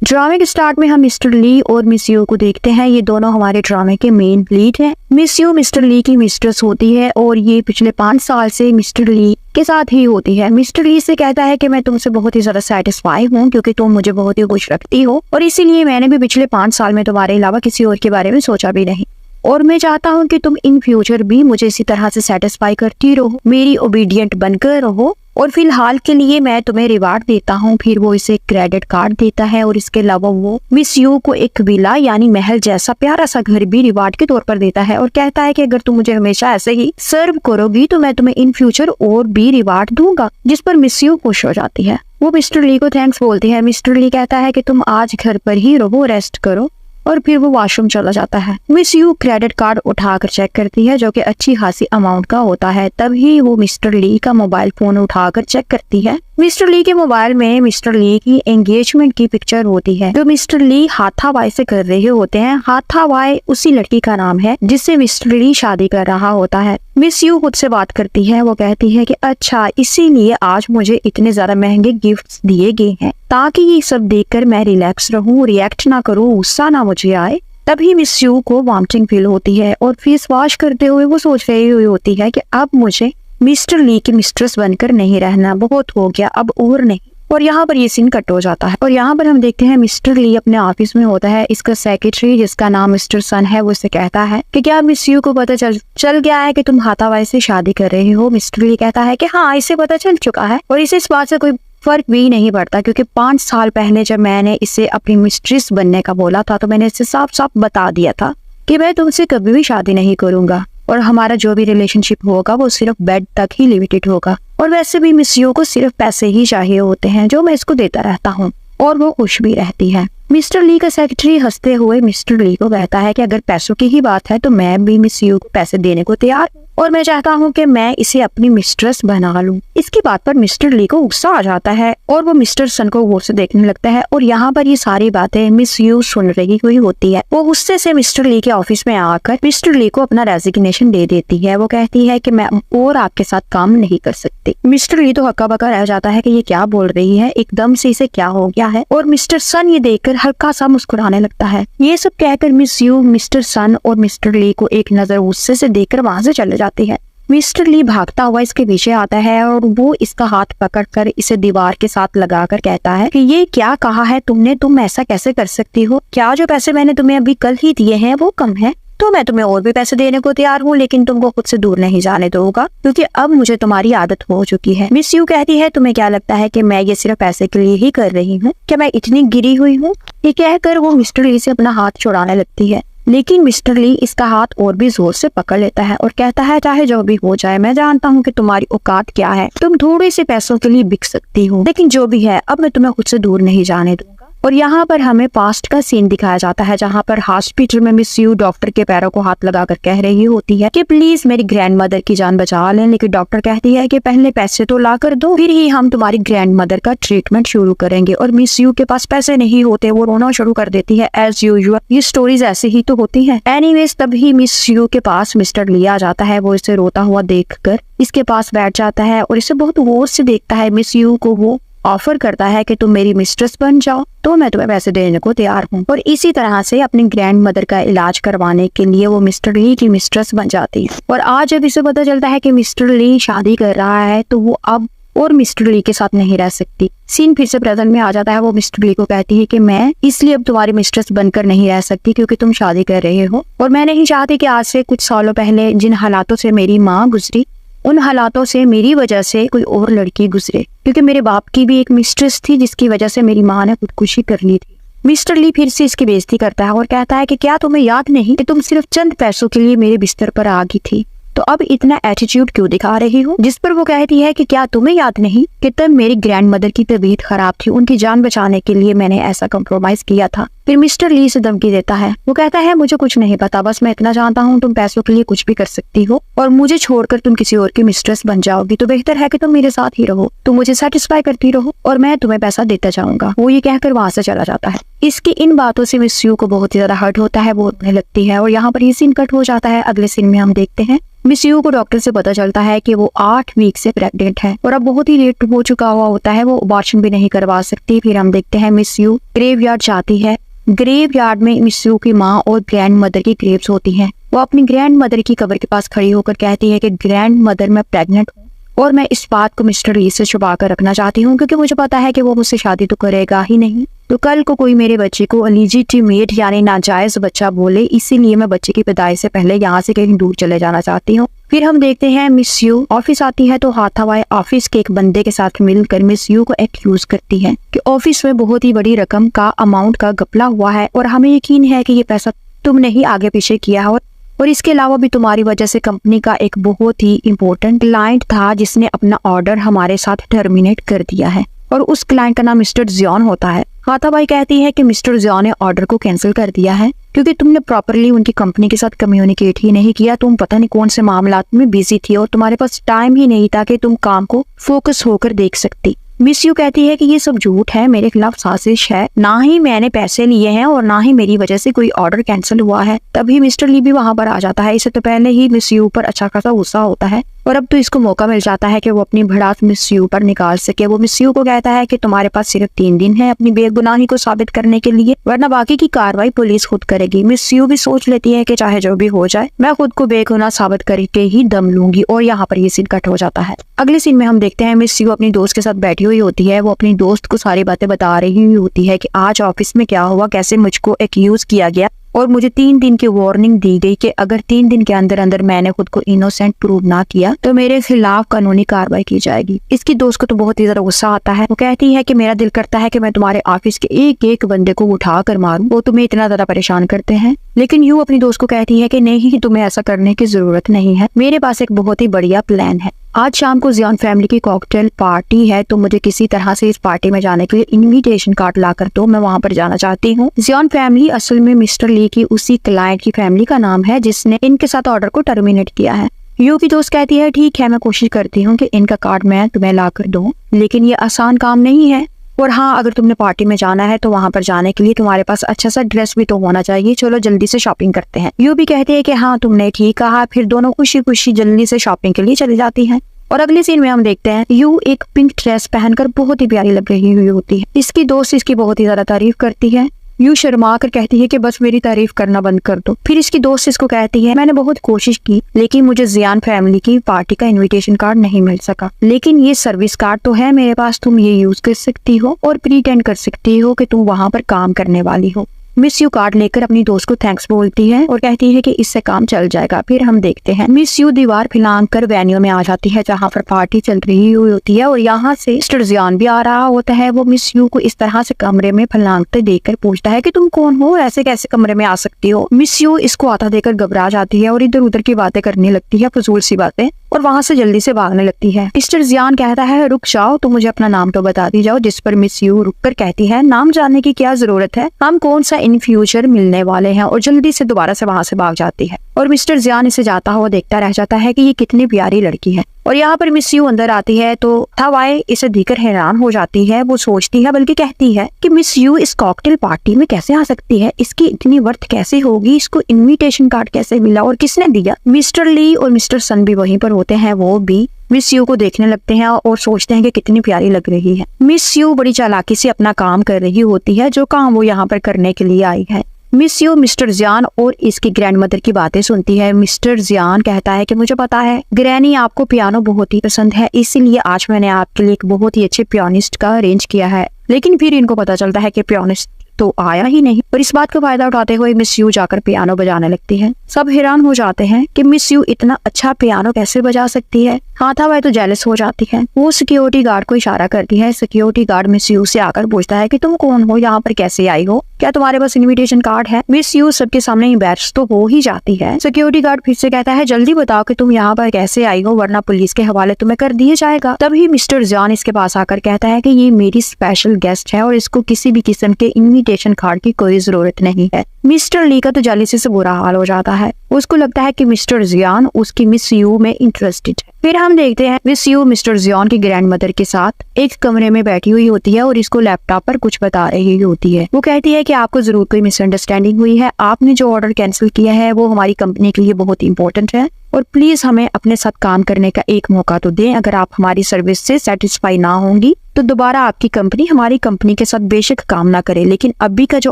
ड्रामे के स्टार्ट में हम मिस्टर ली और मिस यू को देखते हैं। ये दोनों हमारे ड्रामे के मेन लीड हैं। मिस यू मिस्टर ली की मिस्ट्रेस होती है और ये पिछले 5 साल से मिस्टर ली के साथ ही होती है। मिस्टर ली से कहता है कि मैं तुमसे बहुत ही ज्यादा सेटिस्फाई हूँ क्योंकि तुम मुझे बहुत ही खुश रखती हो और इसीलिए मैंने भी पिछले 5 साल में तुम्हारे अलावा किसी और के बारे में सोचा भी नहीं और मैं चाहता हूँ कि तुम इन फ्यूचर भी मुझे इसी तरह से सेटिस्फाई करती रहो, मेरी ओबीडियंट बनकर रहो और फिलहाल के लिए मैं तुम्हें रिवार्ड देता हूँ। फिर वो इसे क्रेडिट कार्ड देता है और इसके अलावा वो मिस यू को एक विला यानी महल जैसा प्यारा सा घर भी रिवार्ड के तौर पर देता है और कहता है कि अगर तुम मुझे हमेशा ऐसे ही सर्व करोगी तो मैं तुम्हें इन फ्यूचर और भी रिवार्ड दूंगा, जिस पर मिस यू खुश हो जाती है। वो मिस्टर ली को थैंक्स बोलती है। मिस्टर ली कहता है कि तुम आज घर पर ही रहो, रेस्ट करो और फिर वो वॉशरूम चला जाता है। मिस यू क्रेडिट कार्ड उठाकर चेक करती है जो कि अच्छी खासी अमाउंट का होता है। तभी वो मिस्टर ली का मोबाइल फोन उठाकर चेक करती है। मिस्टर ली के मोबाइल में मिस्टर ली की एंगेजमेंट की पिक्चर होती है जो मिस्टर ली हाथावाई से कर रहे होते हैं। हाथावाई उसी लड़की का नाम है जिससे मिस्टर ली शादी कर रहा होता है। मिस यू खुद से बात करती है। वो कहती है कि अच्छा इसीलिए आज मुझे इतने ज्यादा महंगे गिफ्ट्स दिए गए हैं ताकि ये सब देखकर मैं रिलैक्स रहूं, रिएक्ट ना करूं, गुस्सा ना मुझे आए। तभी मिस यू को वॉमिटिंग फील होती है और फेस वॉश करते हुए वो सोच रही हुई होती है कि अब मुझे मिस्टर ली की मिस्ट्रेस बनकर नहीं रहना, बहुत हो गया अब और नहीं। और यहाँ पर ये सीन कट हो जाता है और यहाँ पर हम देखते हैं मिस्टर ली अपने ऑफिस में होता है। इसका सेक्रेटरी जिसका नाम मिस्टर सन है वो इसे कहता है कि क्या मिस यू को पता चल गया है कि तुम हाथावाई से शादी कर रहे हो। मिस्टर ली कहता है कि हाँ इसे पता चल चुका है और इसे इस बात से कोई फर्क भी नहीं पड़ता क्योंकि 5 साल पहले जब मैंने इसे अपनी मिस्ट्रेस बनने का बोला था तो मैंने इसे साफ साफ बता दिया था कि मैं तुमसे कभी भी शादी नहीं करूंगा और हमारा जो भी रिलेशनशिप होगा वो सिर्फ बेड तक ही लिमिटेड होगा। और वैसे भी मिस यू को सिर्फ पैसे ही चाहिए होते हैं जो मैं इसको देता रहता हूँ और वो खुश भी रहती है। मिस्टर ली का सेक्रेटरी हंसते हुए मिस्टर ली को कहता है कि अगर पैसों की ही बात है तो मैं भी मिस यू को पैसे देने को तैयार हूँ और मैं चाहता हूँ कि मैं इसे अपनी मिस्ट्रेस बना लूं। इसकी बात पर मिस्टर ली को गुस्सा आ जाता है और वो मिस्टर सन को गौर से देखने लगता है और यहाँ पर ये सारी बातें मिस यू सुन रही हुई होती है। वो गुस्से से मिस्टर ली के ऑफिस में आकर मिस्टर ली को अपना रेजिग्नेशन दे देती है। वो कहती है कि मैं और आपके साथ काम नहीं कर सकती। मिस्टर ली तो हक्का बक्का रह जाता है कि ये क्या बोल रही है, एकदम से इसे क्या हो गया है और मिस्टर सन ये देखकर हल्का सा मुस्कुराने लगता है। ये सब कहकर मिस यू मिस्टर सन और मिस्टर ली को एक नजर गुस्से से देखकर वहां से चले जाती है। मिस्टर ली भागता हुआ इसके पीछे आता है और वो इसका हाथ पकड़कर इसे दीवार के साथ लगाकर कहता है कि ये क्या कहा है तुमने, तुम ऐसा कैसे कर सकती हो? क्या जो पैसे मैंने तुम्हें अभी कल ही दिए हैं वो कम है? तो मैं तुम्हें और भी पैसे देने को तैयार हूँ लेकिन तुमको खुद से दूर नहीं जाने दूंगा क्योंकि अब मुझे तुम्हारी आदत हो चुकी है। मिस यू कहती है तुम्हें क्या लगता है कि मैं ये सिर्फ पैसे के लिए ही कर रही हूँ? क्या मैं इतनी गिरी हुई हूँ? ये कहकर वो मिस्टर ली से अपना हाथ छुड़ाने लगती है लेकिन मिस्टर ली इसका हाथ और भी जोर से पकड़ लेता है और कहता है चाहे जो भी हो जाए मैं जानता हूँ कि तुम्हारी औकात क्या है, तुम थोड़े से पैसों के लिए बिक सकती हो लेकिन जो भी है अब मैं तुम्हें खुद से दूर नहीं जाने दूंगा। और यहाँ पर हमें पास्ट का सीन दिखाया जाता है जहाँ पर हॉस्पिटल में मिस यू डॉक्टर के पैरों को हाथ लगाकर कह रही होती है कि प्लीज मेरी ग्रैंडमदर की जान बचा लें, लेकिन डॉक्टर कहती है कि पहले पैसे तो ला कर दो फिर ही हम तुम्हारी ग्रैंडमदर का ट्रीटमेंट शुरू करेंगे। और मिस यू के पास पैसे नहीं होते, वो रोना शुरू कर देती है एज यूजुअल। ये स्टोरीज ऐसे ही तो होती है। एनीवेज तभी मिस यू के पास मिस्टर ली आ जाता है। वो इसे रोता हुआ देखकर इसके पास बैठ जाता है और इसे बहुत गौर से देखता है। मिस यू को वो ऑफर करता है कि तुम मेरी मिस्ट्रेस बन जाओ तो मैं तुम्हें पैसे देने को तैयार हूँ। और इसी तरह से अपनी ग्रैंड मदर का इलाज करवाने के लिए वो मिस्टर ली की मिस्ट्रेस बन जाती है। और आज जब इसे पता चलता है कि मिस्टर ली शादी कर रहा है तो वो अब और मिस्टर ली के साथ नहीं रह सकती। सीन फिर से प्रेजेंट में आ जाता है। वो मिस्टर ली को कहती है कि मैं इसलिए अब तुम्हारी मिस्ट्रेस बनकर नहीं रह सकती क्योंकि तुम शादी कर रहे हो और मैं नहीं चाहती कि आज से कुछ सालों पहले जिन हालातों से मेरी माँ गुजरी उन हालातों से मेरी वजह से कोई और लड़की गुजरे, क्योंकि मेरे बाप की भी एक मिस्ट्रेस थी जिसकी वजह से मेरी माँ ने खुदकुशी कर ली थी। मिस्टर ली फिर से इसकी बेइज्जती करता है और कहता है कि क्या तुम्हें याद नहीं कि तुम सिर्फ चंद पैसों के लिए मेरे बिस्तर पर आ गई थी, तो अब इतना एटीट्यूड क्यों दिखा रही हो? जिस पर वो कहती है कि क्या तुम्हें याद नहीं कि तब मेरी ग्रैंड मदर की तबीयत खराब थी, उनकी जान बचाने के लिए मैंने ऐसा कॉम्प्रोमाइज किया था। फिर मिस्टर ली से धमकी देता है। वो कहता है मुझे कुछ नहीं पता, बस मैं इतना जानता हूँ तुम पैसों के लिए कुछ भी कर सकती हो और मुझे छोड़कर तुम किसी और की मिस्ट्रेस बन जाओगी, तो बेहतर है कि तुम मेरे साथ ही रहो, तुम मुझे सेटिस्फाई करती रहो और मैं तुम्हें पैसा देता जाऊंगा। वो ये कहकर वहां से चला जाता है। इसकी इन बातों से मिस यू को बहुत ही ज्यादा हर्ट होता है, वो रोने लगती है और यहाँ पर ये सीन कट हो जाता है। अगले सीन में हम देखते हैं मिस यू को डॉक्टर से पता चलता है कि वो 8 वीक से प्रेग्नेंट है और अब बहुत ही लेट हो चुका हुआ होता है, वो अबॉर्शन भी नहीं करवा सकती। फिर हम देखते हैं मिस यू ग्रेवयार्ड जाती है। ग्रेवयार्ड में मिस यू की माँ और ग्रैंड मदर की ग्रेव्स होती हैं। वो अपनी ग्रैंड मदर की कब्र के पास खड़ी होकर कहती है कि ग्रैंड मदर, मैं प्रेग्नेंट हूँ और मैं इस बात को मिस्टर ली से छुपा कर रखना चाहती हूँ क्योंकि मुझे पता है कि वो मुझसे शादी तो करेगा ही नहीं, तो कल को कोई मेरे बच्चे को इलीजिटिमेट यानी नाजायज बच्चा बोले, इसीलिए मैं बच्चे की पैदाइश से पहले यहाँ से कहीं दूर चले जाना चाहती हूँ। फिर हम देखते हैं मिस यू ऑफिस आती है तो हाथावाई ऑफिस के एक बंदे के साथ मिलकर मिस यू को एक्यूज करती है कि ऑफिस में बहुत ही बड़ी रकम का अमाउंट का घपला हुआ है और हमें यकीन है कि ये पैसा तुमने ही आगे पीछे किया है और इसके अलावा भी तुम्हारी वजह से कंपनी का एक बहुत ही इम्पोर्टेंट क्लाइंट था जिसने अपना ऑर्डर हमारे साथ टर्मिनेट कर दिया है और उस क्लाइंट का नाम मिस्टर जियोन होता है। हाथाबाई कहती है कि मिस्टर जियोन ने ऑर्डर को कैंसिल कर दिया है क्योंकि तुमने प्रॉपरली उनकी कंपनी के साथ कम्युनिकेट ही नहीं किया। तुम पता नहीं कौन से मामलात में बिजी थी और तुम्हारे पास टाइम ही नहीं था कि तुम काम को फोकस होकर देख सकती। मिस यू कहती है कि ये सब झूठ है, मेरे खिलाफ साजिश है, ना ही मैंने पैसे लिए हैं और ना ही मेरी वजह से कोई ऑर्डर कैंसिल हुआ है। तभी मिस्टर ली भी वहां पर आ जाता है। इससे तो पहले ही मिस यू पर अच्छा खासा गुस्सा होता है और अब तो इसको मौका मिल जाता है कि वो अपनी भड़ास मिस यू पर निकाल सके। वो मिस यू को कहता है कि तुम्हारे पास सिर्फ 3 दिन है अपनी बेगुनाही को साबित करने के लिए, वरना बाकी की कार्रवाई पुलिस खुद करेगी। मिस यू भी सोच लेती है कि चाहे जो भी हो जाए मैं खुद को बेगुनाह साबित करके ही दम लूंगी और यहाँ पर ये सीन कट हो जाता है। अगले सीन में हम देखते हैं मिस यू अपनी दोस्त के साथ बैठी हुई होती है। वो अपनी दोस्त को सारी बातें बता रही होती है कि आज ऑफिस में क्या हुआ, कैसे मुझको एक्यूज किया गया और मुझे 3 दिन की वार्निंग दी गई कि अगर 3 दिन के अंदर अंदर मैंने खुद को इनोसेंट प्रूव ना किया तो मेरे खिलाफ कानूनी कार्रवाई की जाएगी। इसकी दोस्त को तो बहुत ही ज्यादा गुस्सा आता है। वो कहती है कि मेरा दिल करता है कि मैं तुम्हारे ऑफिस के एक एक बंदे को उठा कर मारूं, वो तुम्हें इतना ज्यादा परेशान करते हैं। लेकिन यू अपनी दोस्त को कहती है कि नहीं, तुम्हें ऐसा करने की जरूरत नहीं है, मेरे पास एक बहुत ही बढ़िया प्लान है। आज शाम को जियोन फैमिली की कॉकटेल पार्टी है तो मुझे किसी तरह से इस पार्टी में जाने के लिए इनविटेशन कार्ड ला कर दो, मैं वहां पर जाना चाहती हूँ। जियोन फैमिली असल में मिस्टर ली की उसी क्लाइंट की फैमिली का नाम है जिसने इनके साथ ऑर्डर को टर्मिनेट किया है। यू की दोस्त कहती है ठीक है, मैं कोशिश करती हूँ कि इनका कार्ड मैं तुम्हें ला कर दूं, लेकिन ये आसान काम नहीं है और हाँ, अगर तुमने पार्टी में जाना है तो वहाँ पर जाने के लिए तुम्हारे पास अच्छा सा ड्रेस भी तो होना चाहिए, चलो जल्दी से शॉपिंग करते हैं। यू भी कहते हैं कि हाँ तुमने ठीक कहा। फिर दोनों खुशी खुशी जल्दी से शॉपिंग के लिए चली जाती हैं। और अगले सीन में हम देखते हैं यू एक पिंक ड्रेस पहनकर बहुत ही प्यारी लग रही हुई होती है। इसकी दोस्त इसकी बहुत ही ज्यादा तारीफ करती है। यू शर्मा कर कहती है कि बस मेरी तारीफ करना बंद कर दो। फिर इसकी दोस्त इसको कहती है मैंने बहुत कोशिश की लेकिन मुझे जियान फैमिली की पार्टी का इनविटेशन कार्ड नहीं मिल सका, लेकिन ये सर्विस कार्ड तो है मेरे पास, तुम ये यूज कर सकती हो और प्रीटेंड कर सकती हो कि तुम वहाँ पर काम करने वाली हो। मिस यू कार्ड लेकर अपनी दोस्त को थैंक्स बोलती है और कहती है कि इससे काम चल जाएगा। फिर हम देखते हैं मिस यू दीवार फैलांग कर वेन्यू में आ जाती है जहाँ पर पार्टी चल रही हुई होती है और यहाँ से मिस्टर जियान भी आ रहा होता है। वो मिस यू को इस तरह से कमरे में फैलांगते देखकर पूछता है कि तुम कौन हो, ऐसे कैसे कमरे में आ सकती हो। मिस यू इसको आता देकर घबरा जाती है और इधर उधर की बातें करने लगती है, फजूल सी बातें, और वहाँ से जल्दी से भागने लगती है। मिस्टर जियान कहता है रुक जाओ, तो मुझे अपना नाम तो बता दी जाओ, जिस पर मिस यू रुककर कहती है नाम जानने की क्या जरूरत है, हम कौन सा इन फ्यूचर मिलने वाले हैं, और जल्दी से दोबारा से वहाँ से भाग जाती है। और मिस्टर जियान इसे जाता हुआ देखता रह जाता है कि ये कितनी प्यारी लड़की है। और यहाँ पर मिस यू अंदर आती है तो हवाई इसे देखकर हैरान हो जाती है। वो सोचती है बल्कि कहती है कि मिस यू इस कॉकटेल पार्टी में कैसे आ सकती है, इसकी इतनी वर्थ कैसे होगी, इसको इनविटेशन कार्ड कैसे मिला और किसने दिया। मिस्टर ली और मिस्टर सन भी वहीं पर होते हैं, वो भी मिस यू को देखने लगते हैं और सोचते हैं कि कितनी प्यारी लग रही है। मिस यू बड़ी चालाकी से अपना काम कर रही होती है, जो काम वो यहाँ पर करने के लिए आई है। मिस यू मिस्टर जियान और इसकी ग्रैंडमदर की बातें सुनती है। मिस्टर जियान कहता है कि मुझे पता है ग्रैनी आपको पियानो बहुत ही पसंद है, इसीलिए आज मैंने आपके लिए एक बहुत ही अच्छे पियानिस्ट का अरेंज किया है। लेकिन फिर इनको पता चलता है कि पियानिस्ट तो आया ही नहीं, और इस बात का फायदा उठाते हुए मिस यू जाकर पियानो बजाने लगती है। सब हैरान हो जाते हैं कि मिस यू इतना अच्छा पियानो कैसे बजा सकती है। हाथावाई तो जेलस हो जाती है। वो सिक्योरिटी गार्ड को इशारा करती है। सिक्योरिटी गार्ड मिस यू से आकर पूछता है कि तुम कौन हो, यहाँ पर कैसे आई हो, क्या तुम्हारे पास इनविटेशन कार्ड है। मिस यू सबके सामने एम्बैरेस तो हो ही जाती है। सिक्योरिटी गार्ड फिर से कहता है जल्दी बताओ कि तुम यहाँ पर कैसे आई हो, वरना पुलिस के हवाले तुम्हें कर दिया जाएगा। तभी मिस्टर जियान इसके पास आकर कहता है कि ये मेरी स्पेशल गेस्ट है और इसको किसी भी किस्म के इनविटेशन कार्ड की कोई जरूरत नहीं है। मिस्टर ली का तो जेलसी से बुरा हाल हो जाता है। उसको लगता है कि मिस्टर जियान उसकी मिस यू में इंटरेस्टेड है। फिर हम देखते हैं मिस यू मिस्टर जियान की ग्रैंड मदर के साथ एक कमरे में बैठी हुई होती है और इसको लैपटॉप पर कुछ बता रही होती है। वो कहती है कि आपको जरूर कोई मिसअंडरस्टैंडिंग हुई है। आपने जो ऑर्डर कैंसिल किया है वो हमारी कंपनी के लिए बहुत इंपॉर्टेंट है और प्लीज हमें अपने साथ काम करने का एक मौका तो दें। अगर आप हमारी सर्विस से सेटिस्फाई ना होंगी तो दोबारा आपकी कंपनी हमारी कंपनी के साथ बेशक काम ना करे, लेकिन अभी का जो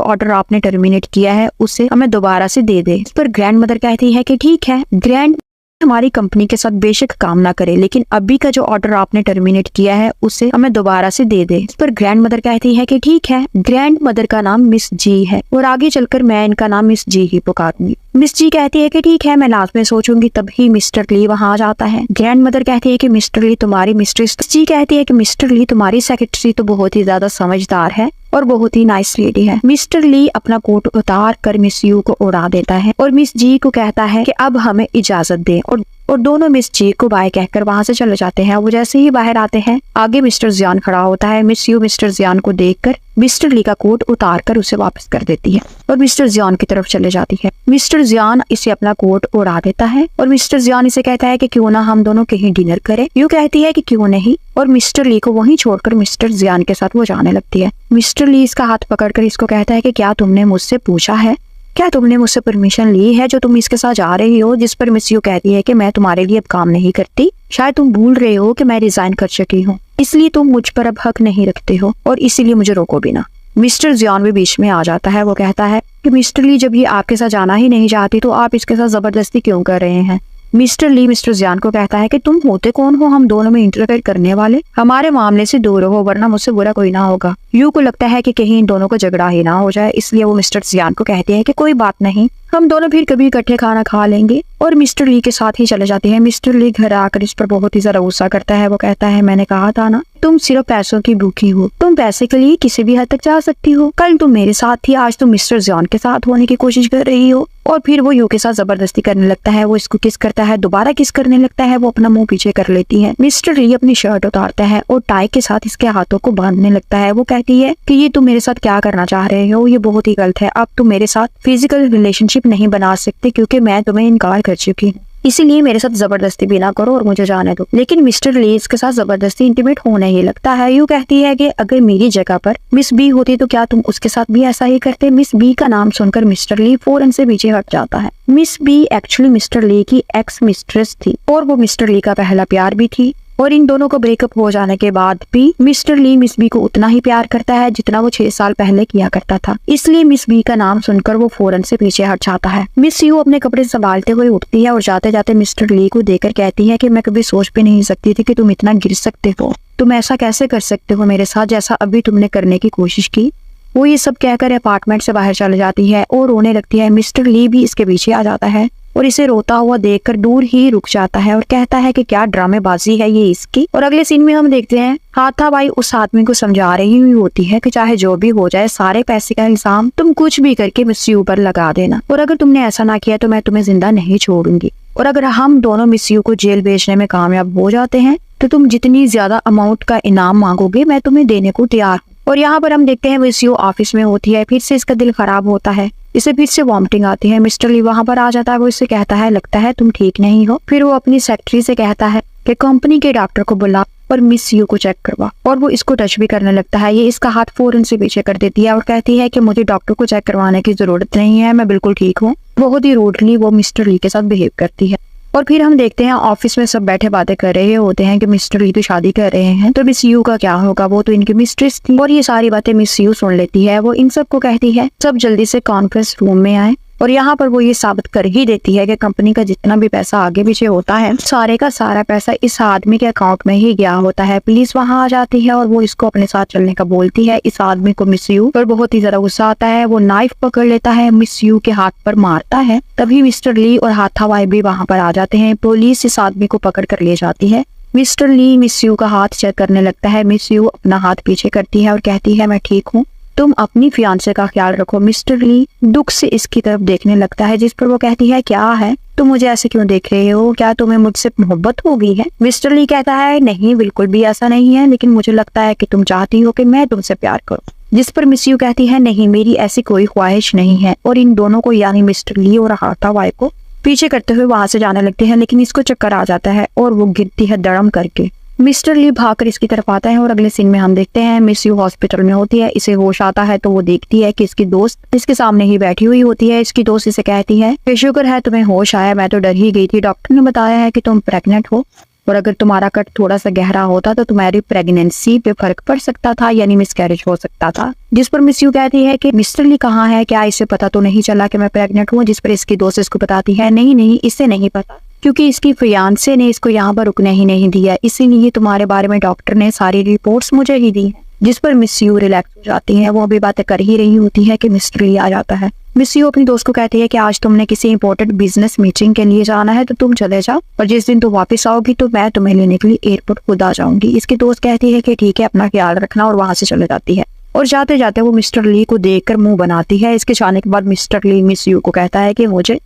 ऑर्डर आपने टर्मिनेट किया है उसे हमें दोबारा से दे दे। इस पर ग्रैंड मदर कहती है कि ठीक है, ग्रैंड हमारी कंपनी के साथ बेशक काम ना करे, लेकिन अभी का जो ऑर्डर आपने टर्मिनेट किया है उसे हमें दोबारा से दे दे। इस पर ग्रैंड मदर कहती है कि ठीक है। ग्रैंड मदर का नाम मिस जी है और आगे चलकर मैं इनका नाम मिस जी ही पुकारूंगी। मिस जी कहती है कि ठीक है, मैं लास्ट में सोचूंगी। तभी मिस्टर ली वहाँ आ जाता है। ग्रैंड मदर कहती है कि मिस्टर ली तुम्हारी मिस्ट्रेस। मिस जी कहती है कि मिस्टर ली तुम्हारी सेक्रेटरी तो बहुत ही ज्यादा समझदार है और बहुत ही नाइस लेडी है। मिस्टर ली अपना कोट उतार कर मिस यू को उड़ा देता है और मिस जी को कहता है कि अब हमें इजाजत दे और दोनों मिस जी को बाय कहकर वहाँ से चले जाते हैं। वो जैसे ही बाहर आते हैं आगे मिस्टर जियान खड़ा होता है। मिस यू मिस्टर जियान को देखकर मिस्टर ली का कोट उतार कर उसे वापस कर देती है और मिस्टर जियान की तरफ चले जाती है। मिस्टर जियान इसे अपना कोट उड़ा देता है और मिस्टर जियान इसे कहता है कि क्यों ना हम दोनों कहीं डिनर करें। यू कहती है कि क्यों नहीं और मिस्टर ली को वहीं छोड़कर मिस्टर जियान के साथ वो जाने लगती है। मिस्टर ली इसका हाथ पकड़कर इसको कहता है कि क्या तुमने मुझसे पूछा है, क्या तुमने मुझसे परमिशन ली है जो तुम इसके साथ जा रही हो। जिस पर मिस यू कहती है कि मैं तुम्हारे लिए अब काम नहीं करती। शायद तुम भूल रहे हो कि मैं रिजाइन कर चुकी हूँ, इसलिए तुम मुझ पर अब हक नहीं रखते हो और इसीलिए मुझे रोको भी ना। मिस्टर जियान भी बीच में आ जाता है। वो कहता है कि मिस्टर ली जब ये आपके साथ जाना ही नहीं चाहती तो आप इसके साथ जबरदस्ती क्यों कर रहे हैं। मिस्टर ली मिस्टर जियान को कहता है कि तुम होते कौन हो हम दोनों में इंटरफेयर करने वाले, हमारे मामले से दूर रहो वरना मुझसे बुरा कोई ना होगा। यू को लगता है कि कहीं इन दोनों को झगड़ा ही ना हो जाए, इसलिए वो मिस्टर जियान को कहते हैं कि कोई बात नहीं, हम दोनों फिर कभी इकट्ठे खाना खा लेंगे और मिस्टर ली के साथ ही चले जाते हैं। मिस्टर ली घर आकर इस पर बहुत ही ज्यादा गुस्सा करता है। वो कहता है मैंने कहा था ना, तुम सिर्फ पैसों की भूखी हो, तुम पैसे के लिए किसी भी हद तक जा सकती हो। कल तुम मेरे साथ थी, आज तुम मिस्टर जियान के साथ होने की कोशिश कर रही हो। और फिर वो यू के साथ जबरदस्ती करने लगता है। वो इसको किस करता है, दोबारा किस करने लगता है। वो अपना मुंह पीछे कर लेती है। मिस्टर ली अपनी शर्ट उतारता है और टाई के साथ इसके हाथों को बांधने लगता है। वो कहती है कि ये तुम मेरे साथ क्या करना चाह रहे हो, ये बहुत ही गलत है। अब तुम मेरे साथ फिजिकल रिलेशनशिप नहीं बना सकते क्योंकि मैं तुम्हें इनकार कर चुकी हूँ, इसीलिए मेरे साथ जबरदस्ती भी ना करो और मुझे जाने दो। लेकिन मिस्टर ली इसके साथ जबरदस्ती इंटीमेट होने ही लगता है। यू कहती है कि अगर मेरी जगह पर मिस बी होती तो क्या तुम उसके साथ भी ऐसा ही करते। मिस बी का नाम सुनकर मिस्टर ली फौरन से पीछे हट जाता है। Miss B actually mister Lee की एक्स मिस्ट्रेस थी और वो मिस्टर ली का पहला प्यार भी थी और इन दोनों को ब्रेकअप हो जाने के बाद भी मिस्टर ली मिस बी को उतना ही प्यार करता है जितना वो 6 साल पहले किया करता था। इसलिए मिस बी का नाम सुनकर वो फौरन से पीछे हट जाता है। मिस यू अपने कपड़े संभालते हुए उठती है और जाते जाते मिस्टर ली को देखकर कहती है कि मैं कभी सोच भी नहीं सकती थी कि तुम इतना गिर सकते हो, तुम ऐसा कैसे कर सकते हो मेरे साथ जैसा अभी तुमने करने की कोशिश की। वो ये सब कहकर अपार्टमेंट से बाहर चले जाती है और रोने लगती है। मिस्टर ली भी इसके पीछे आ जाता है और इसे रोता हुआ देखकर दूर ही रुक जाता है और कहता है कि क्या ड्रामेबाजी है ये इसकी। और अगले सीन में हम देखते हैं हाथाबाई उस आदमी को समझा रही हुई होती है कि चाहे जो भी हो जाए सारे पैसे का इल्जाम तुम कुछ भी करके मिस यू पर लगा देना और अगर तुमने ऐसा ना किया तो मैं तुम्हें जिंदा नहीं छोड़ूंगी और अगर हम दोनों मिस यू को जेल भेजने में कामयाब हो जाते हैं तो तुम जितनी ज्यादा अमाउंट का इनाम मांगोगे मैं तुम्हें देने को तैयार हूँ। और यहाँ पर हम देखते हैं मिस यू ऑफिस में होती है। फिर से इसका दिल खराब होता है, इसे फिर से वॉमिटिंग आती है। मिस्टर ली वहां पर आ जाता है। वो इससे कहता है लगता है तुम ठीक नहीं हो। फिर वो अपनी सेक्रेटरी से कहता है कि कंपनी के डॉक्टर को बुला और मिस यू को चेक करवा और वो इसको टच भी करने लगता है। ये इसका हाथ फौरन से पीछे कर देती है और कहती है कि मुझे डॉक्टर को चेक करवाने की जरूरत नहीं है, मैं बिल्कुल ठीक हूँ। बहुत ही रूडली वो मिस्टर ली के साथ बिहेव करती है। और फिर हम देखते हैं ऑफिस में सब बैठे बातें कर रहे होते हैं कि मिस्टर ली तो शादी कर रहे हैं तो मिस यू का क्या होगा, वो तो इनकी मिस्ट्रेस थी। और ये सारी बातें मिस यू सुन लेती है। वो इन सबको कहती है सब जल्दी से कॉन्फ्रेंस रूम में आए और यहाँ पर वो ये साबित कर ही देती है कि कंपनी का जितना भी पैसा आगे पीछे होता है सारे का सारा पैसा इस आदमी के अकाउंट में ही गया होता है। पुलिस वहां आ जाती है और वो इसको अपने साथ चलने का बोलती है। इस आदमी को मिस यू पर बहुत ही ज्यादा गुस्सा आता है। वो नाइफ पकड़ लेता है, मिस यू के हाथ पर मारता है। तभी मिस्टर ली और हाथाबाई भी वहां पर आ जाते हैं। पुलिस इस आदमी को पकड़ कर ले जाती है। मिस्टर ली मिस यू का हाथ चेक करने लगता है। मिस यू अपना हाथ पीछे करती है और कहती है मैं ठीक हूँ, तुम अपनी फियांसे का ख्याल रखो। मिस्टर ली दुख से इसकी तरफ देखने लगता है जिस पर वो कहती है क्या है, तुम मुझे ऐसे क्यों देख रहे हो, क्या तुम्हें मुझसे मोहब्बत हो गई है। मिस्टर ली कहता है नहीं बिल्कुल भी ऐसा नहीं है, लेकिन मुझे लगता है कि तुम चाहती हो कि मैं तुमसे प्यार करूं। जिस पर मिस यू कहती है नहीं मेरी ऐसी कोई ख्वाहिश नहीं है, और इन दोनों को यानी मिस्टर ली और हाथावाई को पीछे करते हुए वहां से जाने लगते हैं, लेकिन इसको चक्कर आ जाता है और वो गिरती है धड़म करके। मिस्टर ली भागकर इसकी तरफ आता है और अगले सीन में हम देखते हैं मिस यू हॉस्पिटल में होती है। इसे होश आता है तो वो देखती है कि इसकी दोस्त इसके सामने ही बैठी हुई होती है। इसकी दोस्त इसे कहती है कि शुक्र है तुम्हें होश आया, मैं तो डर ही गई थी। डॉक्टर ने बताया है कि तुम प्रेग्नेंट हो और अगर तुम्हारा कट थोड़ा सा गहरा होता तो तुम्हारी प्रेगनेंसी पे फर्क पड़ सकता था, यानी मिसकैरेज हो सकता था। जिस पर मिस यू कहती है कि मिस्टर ली कहाँ है, क्या इसे पता तो नहीं चला कि मैं प्रेग्नेंट हूँ। जिस पर इसकी दोस्त इसको बताती है नहीं इसे नहीं पता, क्योंकि इसकी फियांसे ने इसको यहाँ पर रुकने ही नहीं दिया, इसीलिए तुम्हारे बारे में डॉक्टर ने सारी रिपोर्ट्स मुझे ही दी है। जिस पर मिस यू रिलैक्स हो जाती है। वो अभी बातें कर ही रही होती है कि मिस्टर ली आ जाता है। मिस यू अपनी दोस्त को कहती है कि आज तुमने किसी इंपॉर्टेंट बिजनेस मीटिंग के लिए जाना है तो तुम चले जाओ, और जिस दिन तुम वापस आओगी तो मैं तुम्हें लेने के लिए एयरपोर्ट खुद आ जाऊंगी। इसकी दोस्त कहती है कि ठीक है, अपना ख्याल रखना, और वहां से चले जाती है। और जाते जाते वो मिस्टर ली को देखकर मुंह बनाती है। इसके जाने के बाद मिस्टर ली मिस यू को कहता है कि मुझे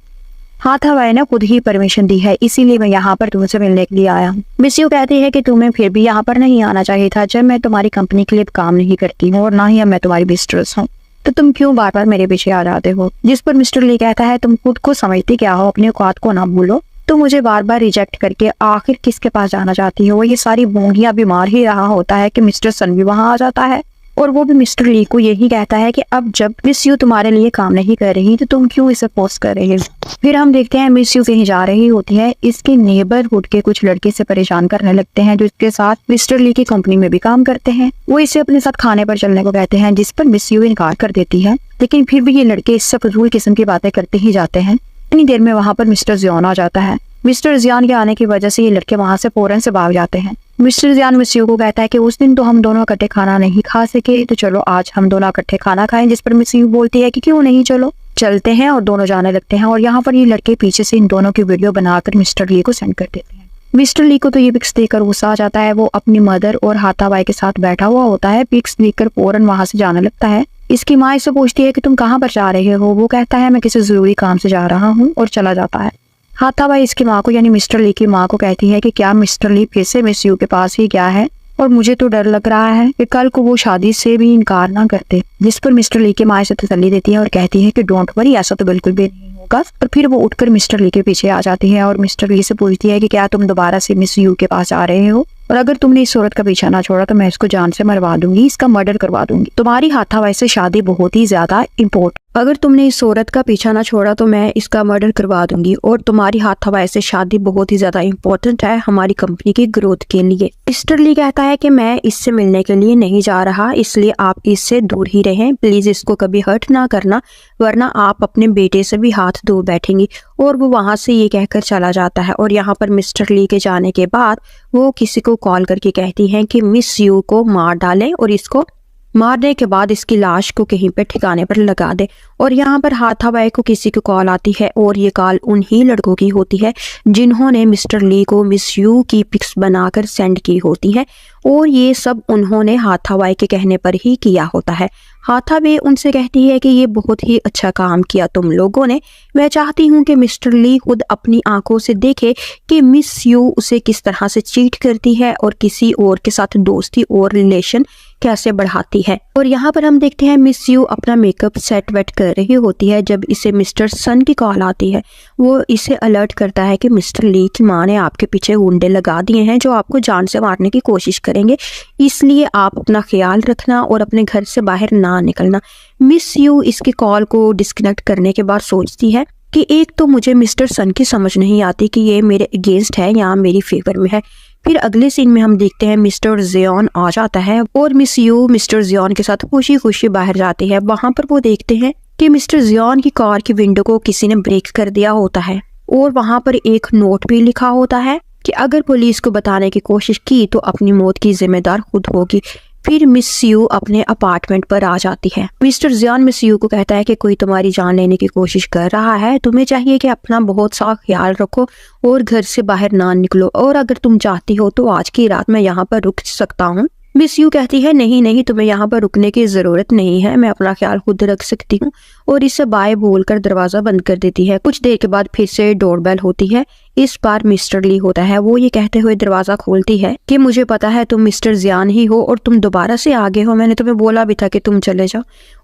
हाथावाई ने खुद ही परमिशन दी है, इसीलिए मैं यहाँ पर तुमसे मिलने के लिए आया हूँ। मिस यू कहती है कि तुम्हें फिर भी यहाँ पर नहीं आना चाहिए था, जब मैं तुम्हारी कंपनी के लिए काम नहीं करती हूँ और ना ही अब मैं तुम्हारी मिस्ट्रेस हूँ, तो तुम क्यों बार बार मेरे पीछे आ जाते हो। जिस पर मिस्टर ली कहता है तुम खुद को समझती क्या हो, अपनी औकात को ना भूलो, तो मुझे बार बार रिजेक्ट करके आखिर किसके पास जाना चाहती हो। ये सारी बोंगियां बीमार ही रहा होता है कि मिस्टर सन भी वहां आ जाता है और वो भी मिस्टर ली को यही कहता है कि अब जब मिस यू तुम्हारे लिए काम नहीं कर रही तो तुम क्यों इसे पोस्ट कर रही हो। फिर हम देखते हैं मिस यू कहीं जा रही होती है। इसके नेबरहुड के कुछ लड़के से परेशान करने लगते हैं जो इसके साथ मिस्टर ली की कंपनी में भी काम करते हैं। वो इसे अपने साथ खाने पर चलने को कहते हैं, जिस पर मिस यू इनकार कर देती है, लेकिन फिर भी ये लड़के इससे फजूल किस्म की बातें करते ही जाते हैं। इतनी देर में वहां पर मिस्टर जियान आ जाता है। मिस्टर जियान के आने की वजह से ये लड़के वहां से फौरन से भाग जाते हैं। मिस्टर जियान मिस यू को कहता है कि उस दिन तो हम दोनों इकट्ठे खाना नहीं खा सके, तो चलो आज हम दोनों इकट्ठे खाना खाएं। जिस पर मिस यू बोलती है कि क्यों नहीं, चलो चलते हैं, और दोनों जाने लगते हैं। और यहाँ पर ये लड़के पीछे से इन दोनों की वीडियो बनाकर मिस्टर ली को सेंड कर देते हैं। मिस्टर ली को तो ये पिक्स देखकर गुस्सा आ जाता है। वो अपनी मदर और हाथावाई के साथ बैठा हुआ होता है। पिक्स देखकर फौरन वहां से जाने लगता है। इसकी माँ इससे पूछती है कि तुम कहाँ पर जा रहे हो। वो कहता है मैं किसी जरूरी काम से जा रहा हूँ, और चला जाता है। हाथावाई इसकी माँ को यानी मिस्टर ली की माँ को कहती है कि क्या मिस्टर ली फिर से मिस यू के पास ही गया है, और मुझे तो डर लग रहा है कि कल को वो शादी से भी इनकार ना करते। जिस पर मिस्टर ली की माँ इसे तसल्ली देती है और कहती है कि डोंट वरी, ऐसा तो बिल्कुल भी नहीं होगा। और फिर वो उठकर मिस्टर ली के पीछे आ जाती है और मिस्टर ली से पूछती है कि क्या तुम दोबारा से मिस यू के पास आ रहे हो, और अगर तुमने इस औरत का पीछा ना छोड़ा तो मैं इसको जान से मरवा दूंगी, इसका मर्डर करवा दूंगी। तुम्हारी हाथावाई से शादी बहुत ही ज्यादा इम्पोर्टेंट, अगर तुमने इस औरत का पीछा ना छोड़ा तो मैं इसका मर्डर करवा दूंगी, और तुम्हारी हाथावाई से शादी बहुत ही ज्यादा इम्पोर्टेंट है हमारी कंपनी की ग्रोथ के लिए। मिस्टर ली कहता है कि मैं इससे मिलने के लिए नहीं जा रहा, इसलिए आप इससे दूर ही रहें, प्लीज इसको कभी हर्ट ना करना, वरना आप अपने बेटे से भी हाथ धो बैठेंगी। और वो वहां से ये कहकर चला जाता है। और यहाँ पर मिस्टर ली के जाने के बाद वो किसी को कॉल करके कहती है कि मिस यू को मार डालें, और इसको मारने के बाद इसकी लाश को कहीं पे ठिकाने पर लगा दे। और यहाँ पर हाथावाई को किसी की कॉल आती है, और ये कॉल उन्हीं लड़कों की होती है जिन्होंने मिस्टर ली को मिस यू की पिक्स बनाकर सेंड की होती है, और ये सब उन्होंने हाथावाई के कहने पर ही किया होता है। हाथावाई उनसे कहती है कि ये बहुत ही अच्छा काम किया तुम लोगों ने, मैं चाहती हूँ कि मिस्टर ली खुद अपनी आंखों से देखे कि मिस यू उसे किस तरह से चीट करती है और किसी और के साथ दोस्ती और रिलेशन कैसे बढ़ाती है। और यहाँ पर हम देखते हैं मिस यू अपना मेकअप सेट वेट कर रही होती है जब इसे मिस्टर सन की कॉल आती है। वो इसे अलर्ट करता है कि मिस्टर ली की माँ ने आपके पीछे गुंडे लगा दिए हैं जो आपको जान से मारने की कोशिश करेंगे, इसलिए आप अपना ख्याल रखना और अपने घर से बाहर ना निकलना। मिस यू इसकी कॉल को डिस्कनेक्ट करने के बाद सोचती है कि एक तो मुझे मिस्टर सन की समझ नहीं आती कि ये मेरे अगेंस्ट है या मेरी फेवर में है। फिर अगले सीन में हम देखते हैं मिस्टर जियान आ जाता है और मिस यू मिस्टर जियान के साथ खुशी खुशी बाहर जाती है। वहां पर वो देखते हैं कि मिस्टर जियान की कार की विंडो को किसी ने ब्रेक कर दिया होता है, और वहां पर एक नोट भी लिखा होता है कि अगर पुलिस को बताने की कोशिश की तो अपनी मौत की जिम्मेदार खुद होगी। फिर मिस यू अपने अपार्टमेंट पर आ जाती है। मिस्टर जियान मिस यू को कहता है कि कोई तुम्हारी जान लेने की कोशिश कर रहा है, तुम्हें चाहिए कि अपना बहुत सा ख्याल रखो और घर से बाहर ना निकलो, और अगर तुम चाहती हो तो आज की रात मैं यहाँ पर रुक सकता हूँ, मिस यू कहती है नहीं नहीं, तुम्हें यहाँ पर रुकने की ज़रूरत नहीं है, मैं अपना ख्याल खुद रख सकती हूँ, और इससे बाय बोलकर दरवाज़ा बंद कर देती है। कुछ देर के बाद फिर से डोरबेल होती है। इस बार मिस्टर ली होता है। वो ये कहते हुए दरवाज़ा खोलती है कि मुझे पता है तुम मिस्टर जियान ही हो और तुम दोबारा से आ गए हो, मैंने तुम्हें बोला भी था कि तुम चले जाओ।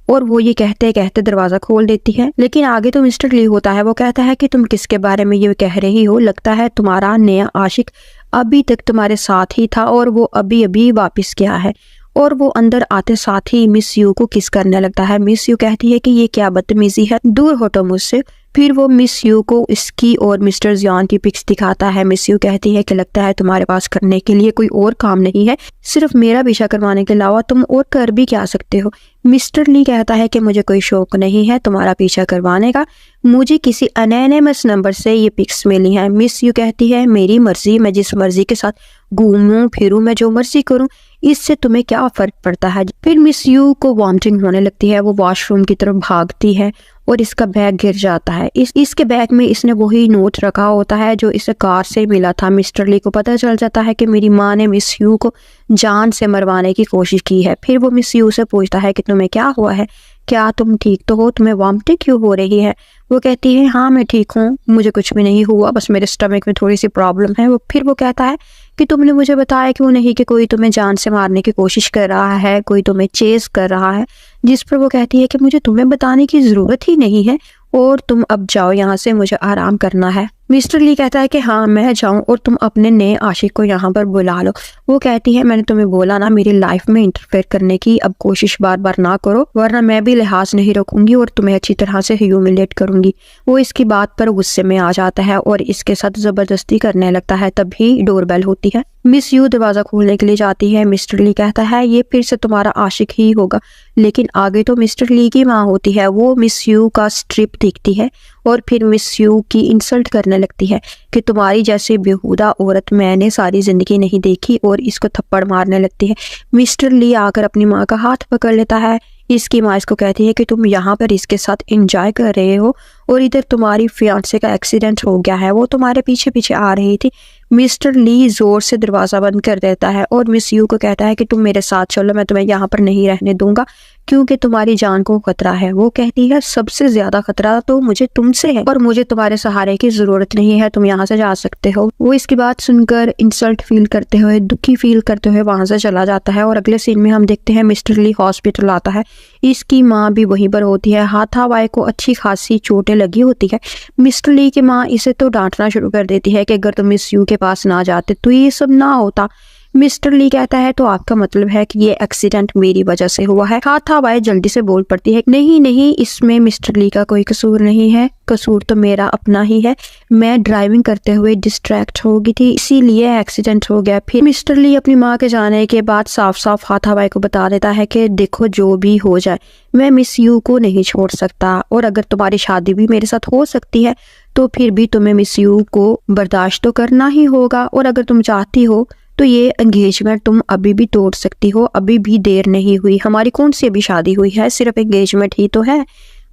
और वो ये कहते कहते दरवाज़ा खोल देती है। लेकिन आगे तो मिस्टर ली होता है। वो कहता है कि तुम किसके बारे में ये कह रही हो, लगता है तुम्हारा नया आशिक अभी तक तुम्हारे साथ ही था और वो अभी अभी वापस गया है। और वो अंदर आते साथ ही मिस यू को किस करने लगता है। मिस यू कहती है कि ये क्या बदतमीजी है, दूर हटो मुझसे। फिर वो मिस यू को इसकी और मिस्टर जियान की पिक्स दिखाता है। मिस यू कहती है कि लगता है तुम्हारे पास करने के लिए कोई और काम नहीं है, सिर्फ मेरा पीछा करवाने के अलावा तुम और कर भी क्या सकते हो। मिस्टर ली कहता है कि मुझे कोई शौक नहीं है तुम्हारा पीछा करवाने का, मुझे किसी अनोनिमस नंबर से ये पिक्स मिली हैं। मिस यू कहती है मेरी मर्जी, मैं जिस मर्जी के साथ घूमूं फिरूं, मैं जो मर्जी करूं, इससे तुम्हें क्या फर्क पड़ता है। फिर मिस यू को वॉमिटिंग होने लगती है। वो वॉशरूम की तरफ भागती है और इसका बैग गिर जाता है। इसके बैग में इसने वही नोट रखा होता है जो इसे कार से मिला था। मिस्टर ली को पता चल जाता है कि मेरी माँ ने मिस यू को जान से मरवाने की कोशिश की है। फिर वो मिस यू से पूछता है कि तुम्हें क्या हुआ है, क्या तुम ठीक तो हो, तुम्हें वॉमिटिंग क्यों हो रही है। वो कहती है हाँ मैं ठीक हूँ, मुझे कुछ भी नहीं हुआ, बस मेरे स्टमक में थोड़ी सी प्रॉब्लम है। फिर वो कहता है कि तुमने मुझे बताया क्यों नहीं कि कोई तुम्हें जान से मारने की कोशिश कर रहा है, कोई तुम्हें चेस कर रहा है। जिस पर वो कहती है कि मुझे तुम्हें बताने की ज़रूरत ही नहीं है और तुम अब जाओ यहाँ से, मुझे आराम करना है। मिस्टर ली कहता है कि हाँ मैं जाऊँ और तुम अपने नए आशिक को यहाँ पर बुला लो। वो कहती है मैंने तुम्हें बोला ना मेरी लाइफ में इंटरफेयर करने की अब कोशिश बार बार ना करो, वरना मैं भी लिहाज नहीं रखूंगी और तुम्हें अच्छी तरह से ह्यूमिलेट करूंगी। वो इसकी बात पर गुस्से में आ जाता है और इसके साथ जबरदस्ती करने लगता है। तभी डोरबेल होती है। मिस यू दरवाजा खोलने के लिए जाती है। मिस्टर ली कहता है ये फिर से तुम्हारा आशिक ही होगा। लेकिन आगे तो मिस्टर ली की माँ होती है। वो मिस यू का स्ट्रिप देखती है और फिर मिस यू की इंसल्ट करने लगती है कि तुम्हारी जैसी बेहुदा औरत मैंने सारी जिंदगी नहीं देखी, और इसको थप्पड़ मारने लगती है। मिस्टर ली आकर अपनी माँ का हाथ पकड़ लेता है। इसकी माँ इसको कहती है कि तुम यहाँ पर इसके साथ एंजॉय कर रहे हो और इधर तुम्हारी फियांसे का एक्सीडेंट हो गया है, वो तुम्हारे पीछे पीछे आ रही थी। मिस्टर ली जोर से दरवाज़ा बंद कर देता है और मिस यू को कहता है कि तुम मेरे साथ चलो, मैं तुम्हें यहाँ पर नहीं रहने दूंगा क्योंकि तुम्हारी जान को खतरा है। वो कहती है सबसे ज्यादा खतरा तो मुझे तुमसे है और मुझे तुम्हारे सहारे की जरूरत नहीं है, तुम यहाँ से जा सकते हो। वो इसकी बात सुनकर इंसल्ट फील करते हुए, दुखी फील करते हुए वहां से चला जाता है। और अगले सीन में हम देखते हैं मिस्टर ली हॉस्पिटल आता है। इसकी माँ भी वहीं पर होती है। हाथापाई को अच्छी खासी चोटें लगी होती है। मिस्टर ली की माँ इसे तो डांटना शुरू कर देती है कि अगर तुम मिस यू के पास ना जाते तो ये सब ना होता। मिस्टर ली कहता है तो आपका मतलब है कि ये एक्सीडेंट मेरी वजह से हुआ है। हाथापाई जल्दी से बोल पड़ती है नहीं नहीं, इसमें मिस्टर ली का कोई कसूर नहीं है, कसूर तो मेरा अपना ही है, मैं ड्राइविंग करते हुए डिस्ट्रैक्ट हो गई थी इसीलिए एक्सीडेंट हो गया। फिर मिस्टर ली अपनी माँ के जाने के बाद साफ साफ हाथापाई को बता देता है कि देखो जो भी हो जाए मैं मिस यू को नहीं छोड़ सकता, और अगर तुम्हारी शादी भी मेरे साथ हो सकती है तो फिर भी तुम्हें मिस यू को बर्दाश्त तो करना ही होगा, और अगर तुम चाहती हो तो ये एंगेजमेंट तुम अभी भी तोड़ सकती हो, अभी भी देर नहीं हुई, हमारी कौन सी अभी शादी हुई है, सिर्फ एंगेजमेंट ही तो है,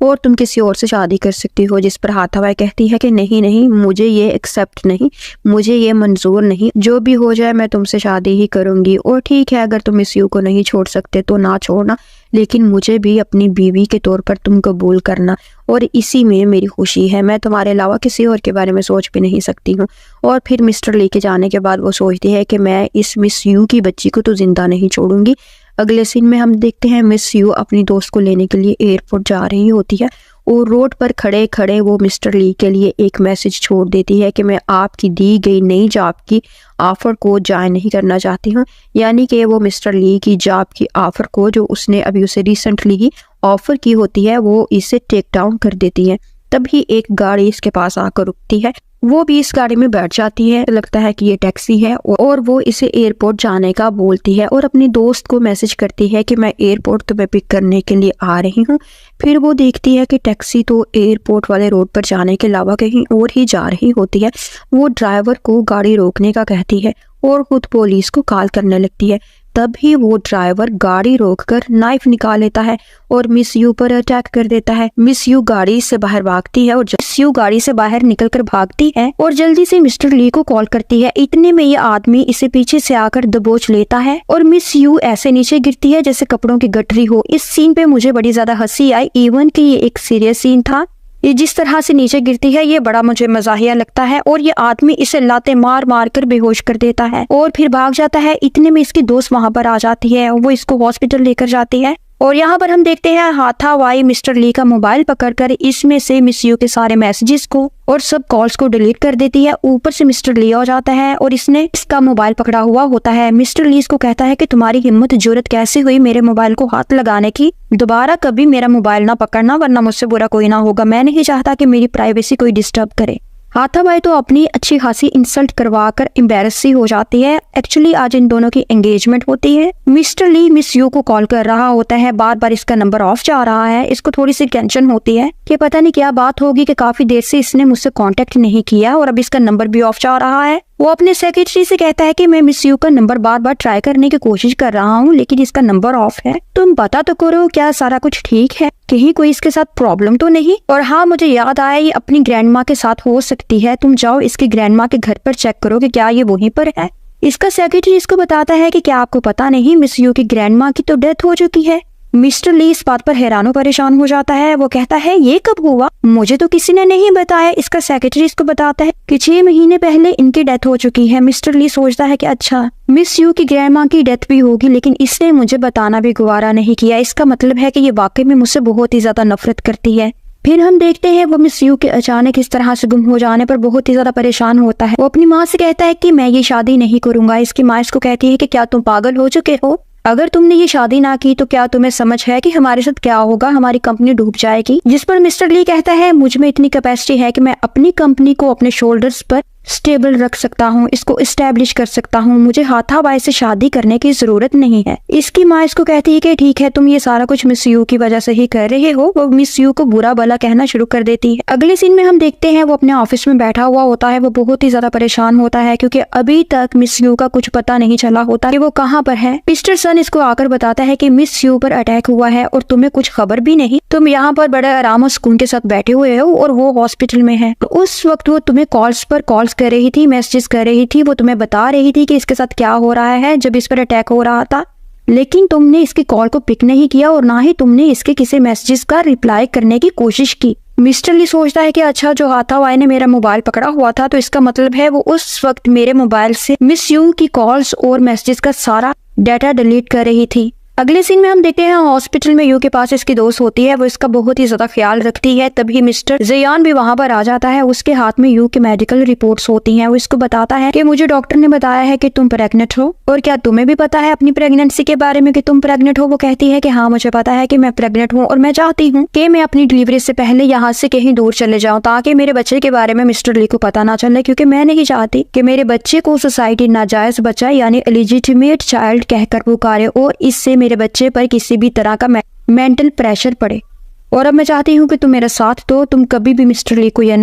और तुम किसी और से शादी कर सकती हो। जिस पर हाथापाई कहती है कि नहीं नहीं, मुझे ये एक्सेप्ट नहीं, मुझे ये मंजूर नहीं, जो भी हो जाए मैं तुमसे शादी ही करूंगी। और ठीक है अगर तुम मिस यू को नहीं छोड़ सकते तो ना छोड़ना, लेकिन मुझे भी अपनी बीवी के तौर पर तुम कबूल करना, और इसी में मेरी खुशी है, मैं तुम्हारे अलावा किसी और के बारे में सोच भी नहीं सकती हूँ। और फिर मिस्टर ली के जाने के बाद वो सोचती है कि मैं इस मिस यू की बच्ची को तो जिंदा नहीं छोड़ूंगी। अगले सीन में हम देखते हैं मिस यू अपनी दोस्त को लेने के लिए एयरपोर्ट जा रही होती है और रोड पर खड़े खड़े वो मिस्टर ली के लिए एक मैसेज छोड़ देती है कि मैं आपकी दी गई नई जॉब की ऑफर को जाय नहीं करना चाहती हूँ। यानी कि वो मिस्टर ली की जॉब की ऑफर को, जो उसने अभी उसे रिसेंटली ही ऑफर की होती है, वो इसे टेक डाउन कर देती है। तभी एक गाड़ी इसके पास आकर रुकती है, वो भी इस गाड़ी में बैठ जाती है, लगता है कि ये टैक्सी है, और वो इसे एयरपोर्ट जाने का बोलती है और अपनी दोस्त को मैसेज करती है कि मैं एयरपोर्ट तुम्हें पिक करने के लिए आ रही हूँ। फिर वो देखती है कि टैक्सी तो एयरपोर्ट वाले रोड पर जाने के अलावा कहीं और ही जा रही होती है। वो ड्राइवर को गाड़ी रोकने का कहती है और खुद पुलिस को कॉल करने लगती है। तभी वो ड्राइवर गाड़ी रोककर नाइफ निकाल लेता है और मिस यू पर अटैक कर देता है। मिस यू गाड़ी से बाहर भागती है और मिस यू गाड़ी से बाहर निकलकर भागती है और जल्दी से मिस्टर ली को कॉल करती है। इतने में ये आदमी इसे पीछे से आकर दबोच लेता है और मिस यू ऐसे नीचे गिरती है जैसे कपड़ों की गठरी हो। इस सीन पे मुझे बड़ी ज्यादा हंसी आई, इवन कि ये एक सीरियस सीन था। ये जिस तरह से नीचे गिरती है ये बड़ा मुझे मजाहिया लगता है और ये आदमी इसे लाते मार मार कर बेहोश कर देता है और फिर भाग जाता है। इतने में इसकी दोस्त वहां पर आ जाती है और वो इसको हॉस्पिटल लेकर जाती है और यहाँ पर हम देखते हैं हाथावाई मिस्टर ली का मोबाइल पकड़कर इसमें से मिस यू के सारे मैसेजेस को और सब कॉल्स को डिलीट कर देती है। ऊपर से मिस्टर ली आ जाता है और इसने इसका मोबाइल पकड़ा हुआ होता है। मिस्टर ली इसको कहता है कि तुम्हारी हिम्मत जुर्रत कैसे हुई मेरे मोबाइल को हाथ लगाने की, दोबारा कभी मेरा मोबाइल ना पकड़ना वरना मुझसे बुरा कोई ना होगा। मैं नहीं चाहता कि मेरी प्राइवेसी कोई डिस्टर्ब करे। हाथाबाई तो अपनी अच्छी खासी इंसल्ट करवा कर एम्बेरस सी हो जाती है। एक्चुअली आज इन दोनों की एंगेजमेंट होती है। मिस्टर ली मिस यू को कॉल कर रहा होता है, बार बार इसका नंबर ऑफ जा रहा है। इसको थोड़ी सी टेंशन होती है कि पता नहीं क्या बात होगी कि काफी देर से इसने मुझसे कांटेक्ट नहीं किया और अब इसका नंबर भी ऑफ जा रहा है। वो अपने सेक्रेटरी से कहता है कि मैं मिस यू का नंबर बार बार ट्राई करने की कोशिश कर रहा हूँ लेकिन इसका नंबर ऑफ है, तुम पता तो करो क्या सारा कुछ ठीक है, कहीं कोई इसके साथ प्रॉब्लम तो नहीं। और हाँ मुझे याद आया ये अपनी ग्रैंड माँ के साथ हो सकती है, तुम जाओ इसकी ग्रैंड माँ के घर पर चेक करो कि क्या ये वहीं पर है। इसका सेक्रेटरी इसको बताता है कि क्या आपको पता नहीं मिस यू की ग्रैंड माँ की तो डेथ हो चुकी है। मिस्टर ली इस बात पर हैरान परेशान हो जाता है। वो कहता है ये कब हुआ, मुझे तो किसी ने नहीं बताया। इसका सेक्रेटरी इसको बताता है कि 6 महीने पहले इनकी डेथ हो चुकी है। मिस्टर ली सोचता है कि अच्छा मिस यू की ग्रैंडमा की डेथ भी होगी लेकिन इसने मुझे बताना भी गवारा नहीं किया, इसका मतलब है कि ये वाकई में मुझसे बहुत ही ज्यादा नफरत करती है। फिर हम देखते हैं वो मिस यू के अचानक इस तरह से गुम हो जाने पर बहुत ही ज्यादा परेशान होता है। वो अपनी माँ से कहता है कि मैं ये शादी नहीं करूंगा। इसकी माँ इसको कहती है कि क्या तुम पागल हो चुके हो, अगर तुमने ये शादी ना की तो क्या तुम्हें समझ है कि हमारे साथ क्या होगा, हमारी कंपनी डूब जाएगी। जिस पर मिस्टर ली कहता है मुझ में इतनी कैपेसिटी है कि मैं अपनी कंपनी को अपने शोल्डर्स पर स्टेबल रख सकता हूँ, इसको इस्टेब्लिश कर सकता हूँ, मुझे हाथाबाई से शादी करने की जरूरत नहीं है। इसकी माँ इसको कहती है कि ठीक है तुम ये सारा कुछ मिस यू की वजह से ही कर रहे हो। वो मिस यू को बुरा भला कहना शुरू कर देती है। अगले सीन में हम देखते हैं वो अपने ऑफिस में बैठा हुआ होता है। वो बहुत ही ज्यादा परेशान होता है क्योंकि अभी तक मिस यू का कुछ पता नहीं चला होता कि वो कहाँ पर है। मिस्टर सन इसको आकर बताता है कि मिस यू पर अटैक हुआ है और तुम्हें कुछ खबर भी नहीं, तुम यहाँ पर बड़े आराम और सुकून के साथ बैठे हुए हो और वो हॉस्पिटल में है। तो उस वक्त वो तुम्हें कॉल्स पर कॉल्स कर रही थी, मैसेजेस कर रही थी, वो तुम्हें बता रही थी कि इसके साथ क्या हो रहा है जब इस पर अटैक हो रहा था, लेकिन तुमने इसकी कॉल को पिक नहीं किया और ना ही तुमने इसके किसी मैसेजेस का रिप्लाई करने की कोशिश की। मिस्टर ली सोचता है कि अच्छा जो हाथावाई ने मेरा मोबाइल पकड़ा हुआ था तो इसका मतलब है वो उस वक्त मेरे मोबाइल से मिस यू की कॉल्स और मैसेजेस का सारा डाटा डिलीट कर रही थी। अगले सीन में हम देखते हैं हॉस्पिटल में यू के पास इसकी दोस्त होती है, वो इसका बहुत ही ज्यादा ख्याल रखती है। तभी मिस्टर जियान भी वहां पर आ जाता है। उसके हाथ में यू की मेडिकल रिपोर्ट्स होती हैं। वो इसको बताता है कि मुझे डॉक्टर ने बताया है कि तुम प्रेग्नेंट हो और क्या तुम्हें भी पता है अपनी प्रेगनेंसी के बारे में कि तुम प्रेग्नेंट हो। वो कहती है कि हाँ मुझे पता है कि मैं प्रेग्नेंट हूँ और मैं चाहती हूँ कि मैं अपनी डिलीवरी से पहले यहाँ से कहीं दूर चले जाऊँ ताकि मेरे बच्चे के बारे में मिस्टर ली को पता ना चले, क्योंकि मैं नहीं चाहती कि मेरे बच्चे को सोसाइटी नाजायज बच्चा यानी इलिजिटिमेट चाइल्ड कहकर पुकारे और इससे मेरे बच्चे पर किसी भी तरह का मेंटल प्रेशर पड़े। और अब मैं चाहती हूँ कि तुम मेरा साथ दो, तुम कभी भी मिस्टर ली को यह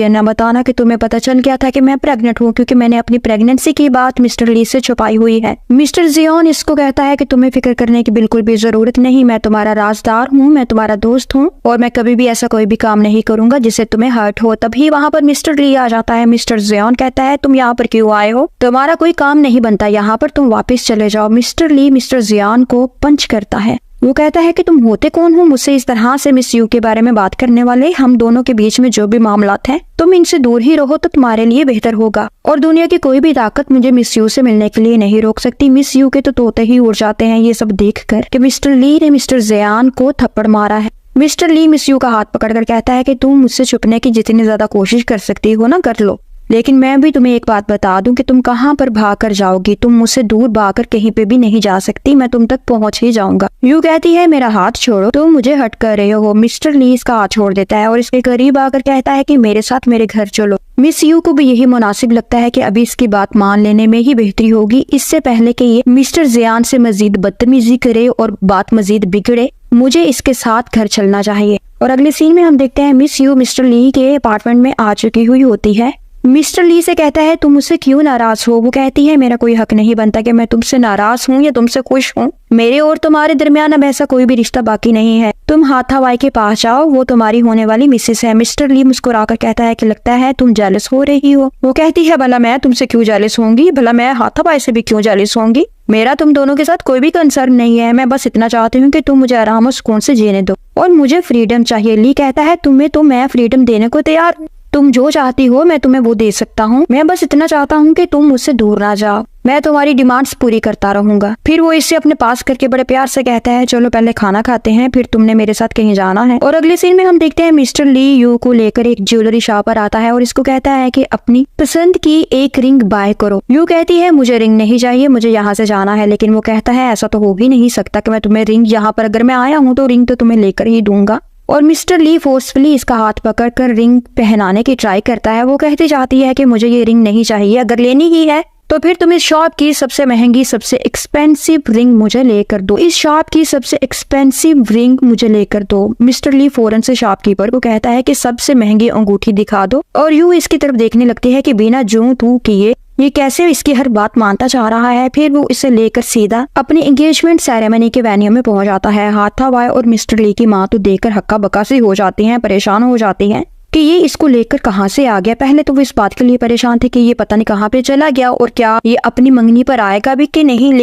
ना बताना कि तुम्हें पता चल गया था कि मैं प्रेग्नेंट हूँ, क्योंकि मैंने अपनी प्रेगनेंसी की बात मिस्टर ली से छुपाई हुई है। मिस्टर जियोन इसको कहता है कि तुम्हें फिक्र करने की बिल्कुल भी जरूरत नहीं, मैं तुम्हारा राजदार हूँ, मैं तुम्हारा दोस्त हूँ और मैं कभी भी ऐसा कोई भी काम नहीं करूंगा जिससे तुम्हें हर्ट हो। तभी वहाँ पर मिस्टर ली आ जाता है। मिस्टर जियोन कहता है तुम यहाँ पर क्यों आए हो, तुम्हारा कोई काम नहीं बनता यहाँ पर, तुम वापिस चले जाओ। मिस्टर ली मिस्टर जियोन को पंच करता है। वो कहता है कि तुम होते कौन हो मुझसे इस तरह से मिस यू के बारे में बात करने वाले, हम दोनों के बीच में जो भी मामलात हैं तुम इनसे दूर ही रहो तो तुम्हारे लिए बेहतर होगा और दुनिया की कोई भी ताकत मुझे मिस यू से मिलने के लिए नहीं रोक सकती। मिस यू के तो तोते ही उड़ जाते हैं ये सब देखकर कि मिस्टर ली ने मिस्टर जियान को थप्पड़ मारा है। मिस्टर ली मिस यू का हाथ पकड़कर कहता है कि तुम मुझसे छुपने की जितनी ज्यादा कोशिश कर सकती हो ना कर लो, लेकिन मैं भी तुम्हें एक बात बता दूं कि तुम कहां पर भाग कर जाओगी, तुम मुझसे दूर भागकर कहीं पे भी नहीं जा सकती, मैं तुम तक पहुंच ही जाऊंगा। यू कहती है मेरा हाथ छोड़ो, तुम मुझे हट कर रहे हो। मिस्टर ली इसका हाथ छोड़ देता है और इसके करीब आकर कहता है कि मेरे साथ मेरे घर चलो। मिस यू को भी यही मुनासिब लगता है कि अभी इसकी बात मान लेने में ही बेहतरी होगी, इससे पहले कि ये मिस्टर जियान से मजीद बदतमीजी करे और बात मजीद बिगड़े, मुझे इसके साथ घर चलना चाहिए। और अगले सीन में हम देखते हैं मिस यू मिस्टर ली के अपार्टमेंट में आ चुकी हुई होती है। मिस्टर ली से कहता है तुम मुझसे क्यों नाराज हो। वो कहती है मेरा कोई हक नहीं बनता कि मैं तुमसे नाराज हूँ या तुमसे खुश हूँ। मेरे और तुम्हारे दरमियान अब ऐसा कोई भी रिश्ता बाकी नहीं है। तुम हाथावाई के पास जाओ, वो तुम्हारी होने वाली मिसेस है। मिस्टर ली मुस्कुराकर कहता है कि लगता है तुम जेलस हो रही हो। वो कहती है भला मैं तुमसे क्यों जेलस होंगी, भला मैं हाथावाई से भी क्यों जेलस होंगी। मेरा तुम दोनों के साथ कोई भी कंसर्न नहीं है। मैं बस इतना चाहती हूँ कि तुम मुझे आराम और सुकून से जीने दो और मुझे फ्रीडम चाहिए। ली कहता है तुम्हें तो मैं फ्रीडम देने को तैयार हूँ, तुम जो चाहती हो मैं तुम्हें वो दे सकता हूँ। मैं बस इतना चाहता हूँ कि तुम मुझसे दूर ना जाओ। मैं तुम्हारी डिमांड्स पूरी करता रहूंगा। फिर वो इससे अपने पास करके बड़े प्यार से कहता है चलो पहले खाना खाते हैं, फिर तुमने मेरे साथ कहीं जाना है। और अगले सीन में हम देखते हैं मिस्टर ली यू को लेकर एक ज्वेलरी शॉप पर आता है और इसको कहता है कि अपनी पसंद की एक रिंग बाय करो। यू कहती है मुझे रिंग नहीं चाहिए, मुझे यहाँ से जाना है। लेकिन वो कहता है ऐसा तो हो ही नहीं सकता कि मैं तुम्हें रिंग, यहाँ पर अगर मैं आया हूँ तो रिंग तो तुम्हें लेकर ही दूंगा। और मिस्टर ली फोर्सफुली इसका हाथ पकड़कर रिंग पहनाने की ट्राई करता है। वो कहती जाती है कि मुझे ये रिंग नहीं चाहिए, अगर लेनी ही है तो फिर तुम इस शॉप की सबसे महंगी सबसे एक्सपेंसिव रिंग मुझे लेकर दो। इस शॉप की सबसे एक्सपेंसिव रिंग मुझे लेकर दो। मिस्टर ली फौरन से शॉपकीपर को कहता है कि सबसे महंगी अंगूठी दिखा दो। और यूं इसकी तरफ देखने लगती है कि बिना जू तू किए ये कैसे इसकी हर बात मानता जा रहा है। फिर वो इसे लेकर सीधा अपनी एंगेजमेंट सेरेमनी के वेन्यू में पहुंच जाता है। हाथावाई और मिस्टर ली की माँ तो देखकर हक्का बक्का सी हो जाती हैं, परेशान हो जाती हैं कि ये इसको लेकर कहाँ से आ गया। पहले तो वो इस बात के लिए परेशान थे कि ये पता नहीं कहाँ पे चला गया और क्या ये अपनी मंगनी पर आएगा भी कि नहीं।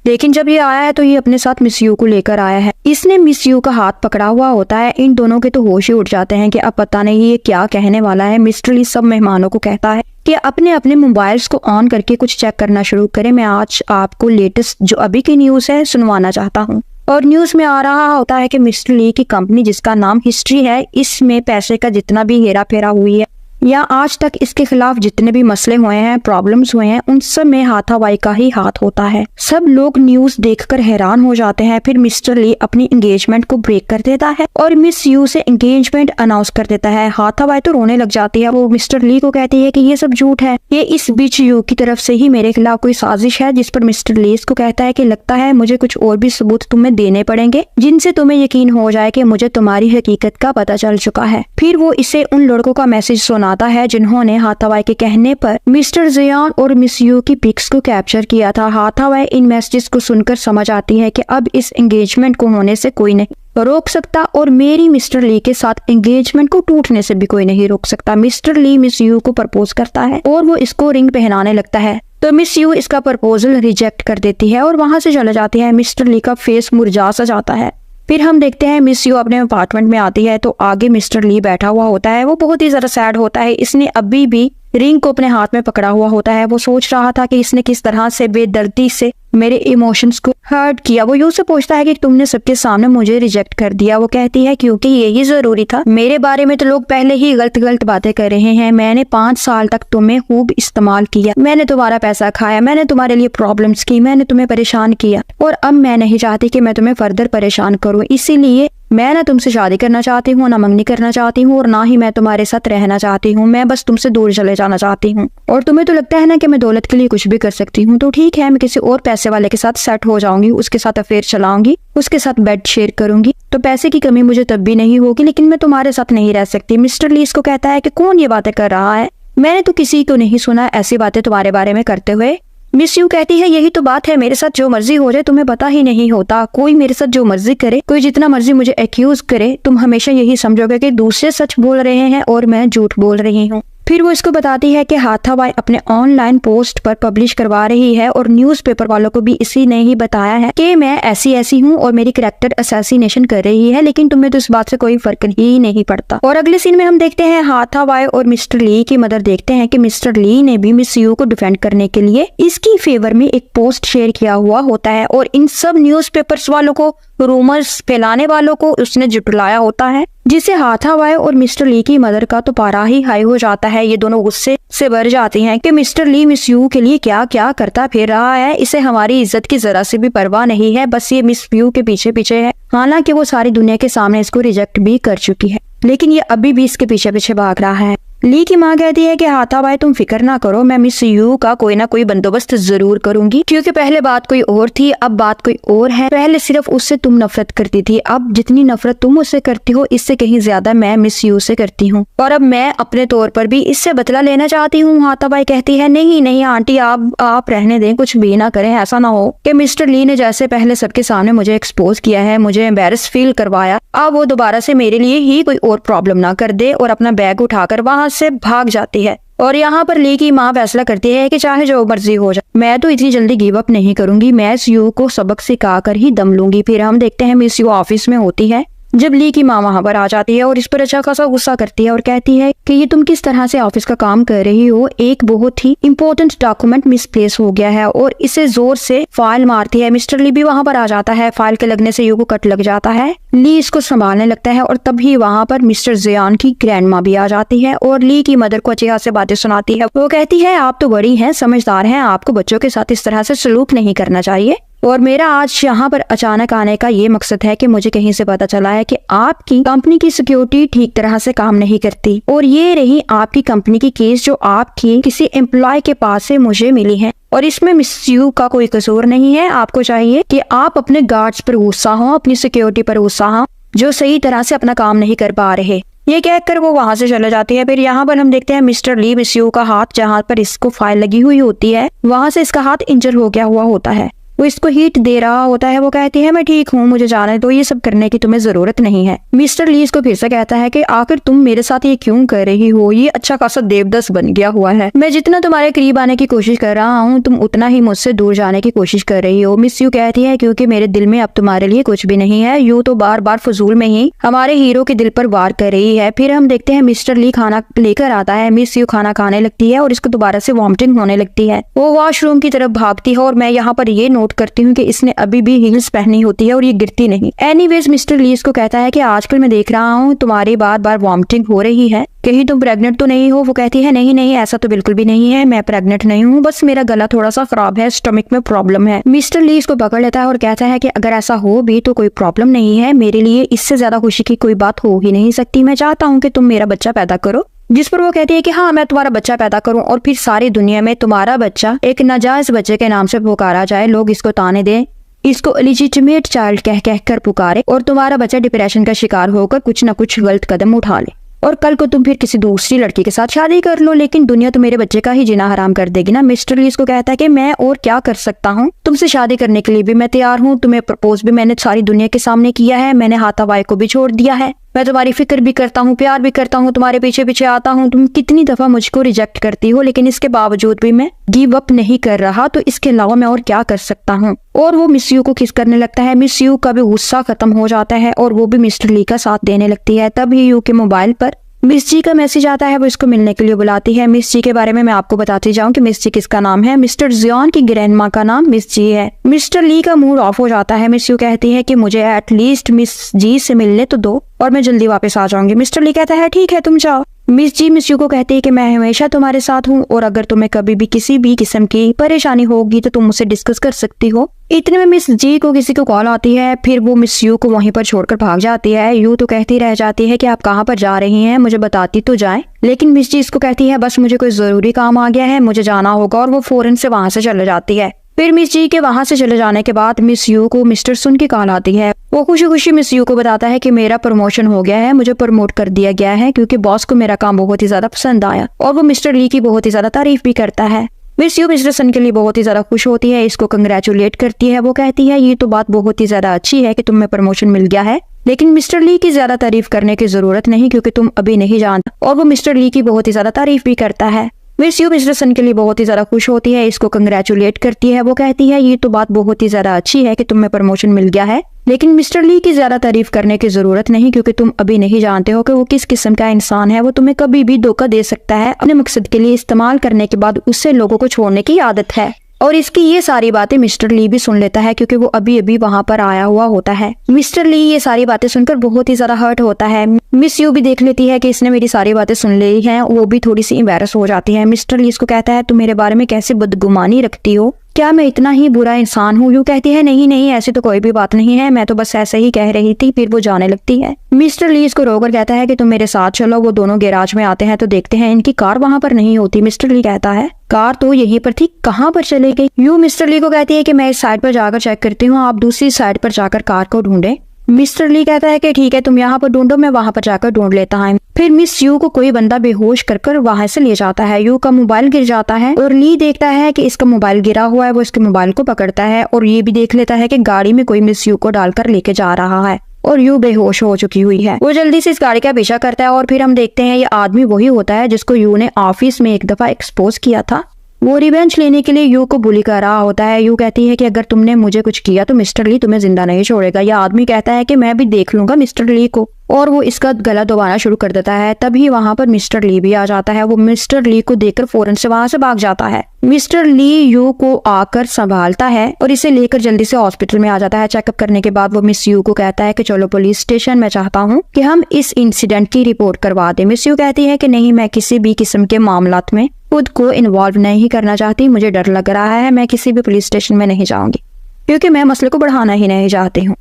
लेकिन जब ये आया है तो ये अपने साथ मिस यू को लेकर आया है। इसने मिस यू का हाथ पकड़ा हुआ होता है। इन दोनों के तो होश ही उठ जाते हैं कि अब पता नहीं ये क्या कहने वाला है। मिस्टर ली सब मेहमानों को कहता है कि अपने अपने मोबाइल्स को ऑन करके कुछ चेक करना शुरू करें। मैं आज आपको लेटेस्ट जो अभी की न्यूज है सुनवाना चाहता हूँ। और न्यूज में आ रहा होता है कि मिस्टर ली की कंपनी जिसका नाम हिस्ट्री है, इसमें पैसे का जितना भी हेरा फेरा हुई है या आज तक इसके खिलाफ जितने भी मसले हुए हैं, प्रॉब्लम्स हुए हैं, उन सब में हाथावाई का ही हाथ होता है। सब लोग न्यूज देखकर हैरान हो जाते हैं। फिर मिस्टर ली अपनी एंगेजमेंट को ब्रेक कर देता है और मिस यू से एंगेजमेंट अनाउंस कर देता है। हाथावाई तो रोने लग जाती है। वो मिस्टर ली को कहती है कि ये सब झूठ है, ये इस बीच यू की तरफ से ही मेरे खिलाफ कोई साजिश है। जिस पर मिस्टर ली इसको कहता है कि लगता है मुझे कुछ और भी सबूत तुम्हें देने पड़ेंगे जिनसे तुम्हें यकीन हो जाए कि मुझे तुम्हारी हकीकत का पता चल चुका है। फिर वो इसे उन लड़कों का मैसेज सुनाता है जिन्होंने हाथावाई के कहने पर मिस्टर जियान और मिस यू की पिक्स को कैप्चर किया था। हाथावाई इन मैसेजेस को सुनकर समझ आती है कि अब इस एंगेजमेंट को होने से कोई नहीं रोक सकता और मेरी मिस्टर ली के साथ एंगेजमेंट को टूटने से भी कोई नहीं रोक सकता। मिस्टर ली मिस यू को प्रपोज करता है और वो इसको रिंग पहनाने लगता है तो मिस यू इसका प्रपोजल रिजेक्ट कर देती है और वहां से चला जाती है। मिस्टर ली का फेस मुरझा सा जाता है। फिर हम देखते हैं मिस यू अपने अपार्टमेंट में आती है तो आगे मिस्टर ली बैठा हुआ होता है। वो बहुत ही ज्यादा सैड होता है। इसने अभी भी रिंग को अपने हाथ में पकड़ा हुआ होता है। वो सोच रहा था कि इसने किस तरह से बेदर्दी से मेरे इमोशंस को हर्ट किया। वो यूं से पूछता है कि तुमने सबके सामने मुझे रिजेक्ट कर दिया। वो कहती है क्योंकि यही जरूरी था, मेरे बारे में तो लोग पहले ही गलत बातें कर रहे हैं। मैंने 5 साल तक तुम्हें खूब इस्तेमाल किया, मैंने तुम्हारा पैसा खाया, मैंने तुम्हारे लिए प्रॉब्लम्स की, मैंने तुम्हें परेशान किया और अब मैं नहीं चाहती कि मैं तुम्हें फर्दर परेशान करूँ। इसीलिए मैं ना तुमसे शादी करना चाहती हूँ, ना मंगनी करना चाहती हूँ और ना ही मैं तुम्हारे साथ रहना चाहती हूँ। मैं बस तुमसे दूर चले जाना चाहती हूँ। और तुम्हें तो लगता है ना कि मैं दौलत के लिए कुछ भी कर सकती हूँ, तो ठीक है, मैं किसी और पैसे वाले के साथ सेट हो जाऊंगी, उसके साथ अफेयर चलाऊंगी, उसके साथ बेड शेयर करूंगी, तो पैसे की कमी मुझे तब भी नहीं होगी, लेकिन मैं तुम्हारे साथ नहीं रह सकती। मिस्टर ली इसको कहता है कि कौन ये बातें कर रहा है, मैंने तो किसी को नहीं सुना ऐसी बातें तुम्हारे बारे में करते हुए। मिस यू कहती है यही तो बात है, मेरे साथ जो मर्जी हो जाए तुम्हें पता ही नहीं होता। कोई मेरे साथ जो मर्जी करे, कोई जितना मर्जी मुझे एक्यूज करे, तुम हमेशा यही समझोगे कि दूसरे सच बोल रहे हैं और मैं झूठ बोल रही हूँ। फिर वो इसको बताती है कि हाथावाई अपने ऑनलाइन पोस्ट पर पब्लिश करवा रही है और न्यूज़पेपर वालों को भी इसी ने ही बताया है कि मैं ऐसी हूँ और मेरी कैरेक्टर असैसिनेशन कर रही है, लेकिन तुम्हें तो इस बात से कोई फर्क ही नहीं पड़ता। और अगले सीन में हम देखते हैं हाथावाई और मिस्टर ली की मदर देखते हैं कि मिस्टर ली ने भी मिस यू को डिफेंड करने के लिए इसकी फेवर में एक पोस्ट शेयर किया हुआ होता है और इन सब न्यूज़पेपर्स वालों को, रूमर्स फैलाने वालों को उसने जुटलाया होता है, जिसे हाथावाई और मिस्टर ली की मदर का तो पारा ही हाई हो जाता है। ये दोनों गुस्से से भर जाते हैं कि मिस्टर ली मिस यू के लिए क्या क्या करता फिर रहा है, इसे हमारी इज्जत की जरा से भी परवाह नहीं है, बस ये मिस यू के पीछे पीछे है। हालांकि वो सारी दुनिया के सामने इसको रिजेक्ट भी कर चुकी है, लेकिन ये अभी भी इसके पीछे पीछे भाग रहा है। ली की माँ कहती है कि हाथापाई तुम फिक्र ना करो, मैं मिस यू का कोई ना कोई बंदोबस्त जरूर करूंगी, क्योंकि पहले बात कोई और थी, अब बात कोई और है। पहले सिर्फ उससे तुम नफरत करती थी, अब जितनी नफरत तुम उससे करती हो इससे कहीं ज्यादा मैं मिस यू से करती हूँ, और अब मैं अपने तौर पर भी इससे बदला लेना चाहती हूँ। हाथापाई कहती है नहीं नहीं आंटी, आप रहने दें, कुछ भी ना करें। ऐसा ना हो कि मिस्टर ली ने जैसे पहले सबके सामने मुझे एक्सपोज किया है, मुझे एम्बेरस फील करवाया, अब वो दोबारा से मेरे लिए ही कोई और प्रॉब्लम ना कर दे और अपना बैग उठाकर वहाँ से भाग जाती है। और यहाँ पर ली की माँ फैसला करती है कि चाहे जो मर्जी हो जाए, मैं तो इतनी जल्दी गिव अप नहीं करूंगी, मैं मिस यू को सबक सिखा कर ही दम लूंगी। फिर हम देखते हैं मिस यू ऑफिस में होती है जब ली की माँ वहाँ पर आ जाती है और इस पर अच्छा खासा गुस्सा करती है और कहती है कि ये तुम किस तरह से ऑफिस का काम कर रही हो, एक बहुत ही इंपॉर्टेंट डॉक्यूमेंट मिसप्लेस हो गया है, और इसे जोर से फाइल मारती है। मिस्टर ली भी वहाँ पर आ जाता है, फाइल के लगने से यू को कट लग जाता है। ली इसको संभालने लगता है और तभी वहाँ पर मिस्टर जियान की ग्रैंडमा भी आ जाती है और ली की मदर को अच्छी खासी बातें सुनाती है। वो कहती है आप तो बड़ी हैं, समझदार हैं, आपको बच्चों के साथ इस तरह से सलूक नहीं करना चाहिए, और मेरा आज यहाँ पर अचानक आने का ये मकसद है कि मुझे कहीं से पता चला है कि आपकी कंपनी की सिक्योरिटी ठीक तरह से काम नहीं करती, और ये रही आपकी कंपनी की केस जो आपकी किसी एम्प्लॉय के पास से मुझे मिली है, और इसमें मिस यू का कोई कसूर नहीं है। आपको चाहिए कि आप अपने गार्ड्स पर गुस्सा हो, अपनी सिक्योरिटी पर गुस्सा हो, जो सही तरह से अपना काम नहीं कर पा रहे। ये कहकर वो वहां से चले जाती है। फिर यहाँ पर हम देखते हैं मिस्टर ली मिस यू का हाथ जहाँ पर इसको फाइल लगी हुई होती है वहां से इसका हाथ इंजर हो गया हुआ होता है, वो इसको हीट दे रहा होता है। वो कहती है मैं ठीक हूँ, मुझे जाने दो, ये सब करने की तुम्हें जरूरत नहीं है। मिस्टर ली इसको फिर से कहता है कि आखिर तुम मेरे साथ ये क्यों कर रही हो, ये अच्छा खासा देवदस बन गया हुआ है, मैं जितना तुम्हारे करीब आने की कोशिश कर रहा हूँ तुम उतना ही मुझसे दूर जाने की कोशिश कर रही हो। मिस यू कहती है क्योंकि मेरे दिल में अब तुम्हारे लिए कुछ भी नहीं है। यू तो बार बार फजूल में ही हमारे हीरो के दिल पर वार कर रही है। फिर हम देखते हैं मिस्टर ली खाना लेकर आता है, मिस यू खाना खाने लगती है और इसको दोबारा से वॉमिटिंग होने लगती है। वो वॉशरूम की तरफ भागती है और मैं यहाँ पर ये नोट करती हूँ कि इसने अभी भी हील्स पहनी होती है और ये गिरती नहीं। एनीवेज मिस्टर ली इसको कहता है कि आजकल मैं देख रहा हूँ तुम्हारी बार बार वॉमिटिंग हो रही है, कहीं तुम प्रेग्नेंट तो नहीं हो। वो कहती है नहीं नहीं ऐसा तो बिल्कुल भी नहीं है, मैं प्रेग्नेंट नहीं हूँ, बस मेरा गला थोड़ा सा खराब है, स्टमक में प्रॉब्लम है। मिस्टर ली इसको पकड़ लेता है और कहता है कि अगर ऐसा हो भी तो कोई प्रॉब्लम नहीं है, मेरे लिए इससे ज्यादा खुशी की कोई बात हो ही नहीं सकती, मैं चाहता हूँ कि तुम मेरा बच्चा पैदा करो। जिस पर वो कहती है कि हाँ मैं तुम्हारा बच्चा पैदा करूं और फिर सारी दुनिया में तुम्हारा बच्चा एक नाजायज बच्चे के नाम से पुकारा जाए, लोग इसको ताने दें, इसको इलिजिटिमेट चाइल्ड कह कह कर पुकारे और तुम्हारा बच्चा डिप्रेशन का शिकार होकर कुछ न कुछ गलत कदम उठा ले और कल को तुम फिर किसी दूसरी लड़की के साथ शादी कर लो, लेकिन दुनिया तो मेरे बच्चे का ही जीना हराम कर देगी ना। मिस्टर ली इसको कहता है कि मैं और क्या कर सकता हूँ, तुमसे शादी करने के लिए भी मैं तैयार हूँ, तुम्हें प्रपोज भी मैंने सारी दुनिया के सामने किया है, मैंने हाथापाई को भी छोड़ दिया है, मैं तुम्हारी फिक्र भी करता हूँ, प्यार भी करता हूँ, तुम्हारे पीछे पीछे आता हूँ, तुम कितनी दफा मुझको रिजेक्ट करती हो, लेकिन इसके बावजूद भी मैं गिव अप नहीं कर रहा, तो इसके अलावा मैं और क्या कर सकता हूँ। और वो मिस यू को किस करने लगता है। मिस यू का भी गुस्सा खत्म हो जाता है और वो भी मिस्टर ली का साथ देने लगती है। तभी यू के मोबाइल पर मिस जी का मैसेज आता है, वो इसको मिलने के लिए बुलाती है। मिस जी के बारे में मैं आपको बताती जाऊं कि मिस जी किसका नाम है। मिस्टर जियान की ग्रैंडमा का नाम मिस जी है। मिस्टर ली का मूड ऑफ हो जाता है। मिस यू कहती है कि मुझे एटलीस्ट मिस जी से मिलने तो दो और मैं जल्दी वापस आ जाऊंगी। मिस्टर ली कहता है ठीक है तुम जाओ। मिस जी मिस यू को कहती है कि मैं हमेशा तुम्हारे साथ हूँ और अगर तुम्हें कभी भी किसी भी किस्म की परेशानी होगी तो तुम मुझसे डिस्कस कर सकती हो। इतने में मिस जी को किसी को कॉल आती है, फिर वो मिस यू को वहीं पर छोड़कर भाग जाती है। यू तो कहती रह जाती है कि आप कहाँ पर जा रही हैं, मुझे बताती तो जाए, लेकिन मिस जी इसको कहती है बस मुझे कोई जरूरी काम आ गया है, मुझे जाना होगा, और वो फौरन से वहां से चले जाती है। फिर मिस जी के वहां से चले जाने के बाद मिस यू को मिस्टर सुन की कॉल आती है। वो खुशी खुशी मिस यू को बताता है कि मेरा प्रमोशन हो गया है, मुझे प्रमोट कर दिया गया है क्योंकि बॉस को मेरा काम बहुत ही ज्यादा पसंद आया, और वो मिस्टर ली की बहुत ही ज्यादा तारीफ भी करता है। मिस यू मिस्टर सन के लिए बहुत ही ज्यादा खुश होती है, इसको कंग्रेचुलेट करती है। वो कहती है ये तो बात बहुत ही ज्यादा अच्छी है कि तुम्हें प्रमोशन मिल गया है, लेकिन मिस्टर ली की ज्यादा तारीफ करने की जरूरत नहीं क्योंकि तुम अभी नहीं जानते। और वो मिस्टर ली की बहुत ही ज्यादा तारीफ भी करता है। मिस यू मिस्टर सन के लिए बहुत ही ज्यादा खुश होती है, इसको कंग्रेचुलेट करती है। वो कहती है ये तो बात बहुत ही ज्यादा अच्छी है कि तुम्हें प्रमोशन मिल गया है, लेकिन मिस्टर ली की ज्यादा तारीफ करने की जरूरत नहीं क्योंकि तुम अभी नहीं जानते हो कि वो किस किस्म का इंसान है। वो तुम्हें कभी भी धोखा दे सकता है, अपने मकसद के लिए इस्तेमाल करने के बाद उससे लोगों को छोड़ने की आदत है। और इसकी ये सारी बातें मिस्टर ली भी सुन लेता है क्योंकि वो अभी अभी वहां पर आया हुआ होता है। मिस्टर ली ये सारी बातें सुनकर बहुत ही ज्यादा हर्ट होता है। मिस यू भी देख लेती है कि इसने मेरी सारी बातें सुन ली हैं, वो भी थोड़ी सी एम्बैरस हो जाती है। मिस्टर ली इसको कहता है तुम मेरे बारे में कैसे बदगुमानी रखती हो, क्या मैं इतना ही बुरा इंसान हूँ? यू कहती है नहीं नहीं, ऐसी तो कोई भी बात नहीं है, मैं तो बस ऐसे ही कह रही थी। फिर वो जाने लगती है। मिस्टर ली इसको रोकर कहता है कि तुम मेरे साथ चलो। वो दोनों गैराज में आते हैं तो देखते हैं इनकी कार वहाँ पर नहीं होती। मिस्टर ली कहता है कार तो यहीं पर थी, कहाँ पर चले गई? यू मिस्टर ली को कहती है कि मैं इस साइड पर जाकर चेक करती हूँ, आप दूसरी साइड पर जाकर कार को ढूंढे। मिस्टर ली कहता है कि ठीक है, तुम यहाँ पर ढूंढो, मैं वहाँ पर जाकर ढूंढ लेता हूँ। फिर मिस यू को कोई बंदा बेहोश कर वहां से ले जाता है। यू का मोबाइल गिर जाता है और ली देखता है कि इसका मोबाइल गिरा हुआ है। वो इसके मोबाइल को पकड़ता है और ये भी देख लेता है कि गाड़ी में कोई मिस यू को डालकर लेके जा रहा है और यू बेहोश हो चुकी हुई है। वो जल्दी से इस गाड़ी का पीछा करता है और फिर हम देखते हैं ये आदमी वही होता है जिसको यू ने ऑफिस में एक दफा एक्सपोज किया था। वो रिवेंज लेने के लिए यू को बुली कर रहा होता है। यू कहती है कि अगर तुमने मुझे कुछ किया तो मिस्टर ली तुम्हें जिंदा नहीं छोड़ेगा। यह आदमी कहता है कि मैं भी देख लूंगा मिस्टर ली को, और वो इसका गला दबाना शुरू कर देता है। तभी वहां पर मिस्टर ली भी आ जाता है। वो मिस्टर ली को देखकर फौरन से वहां से भाग जाता है। मिस्टर ली यू को आकर संभालता है और इसे लेकर जल्दी से हॉस्पिटल में आ जाता है। चेकअप करने के बाद वो मिस यू को कहता है कि चलो पुलिस स्टेशन, मैं चाहता हूँ कि हम इस इंसिडेंट की रिपोर्ट करवा दें। मिस यू कहती है कि नहीं, मैं किसी भी किस्म के मामलात में खुद को इन्वॉल्व नहीं करना चाहती, मुझे डर लग रहा है, मैं किसी भी पुलिस स्टेशन में नहीं जाऊंगी क्योंकि मैं मसले को बढ़ाना ही नहीं चाहती हूँ,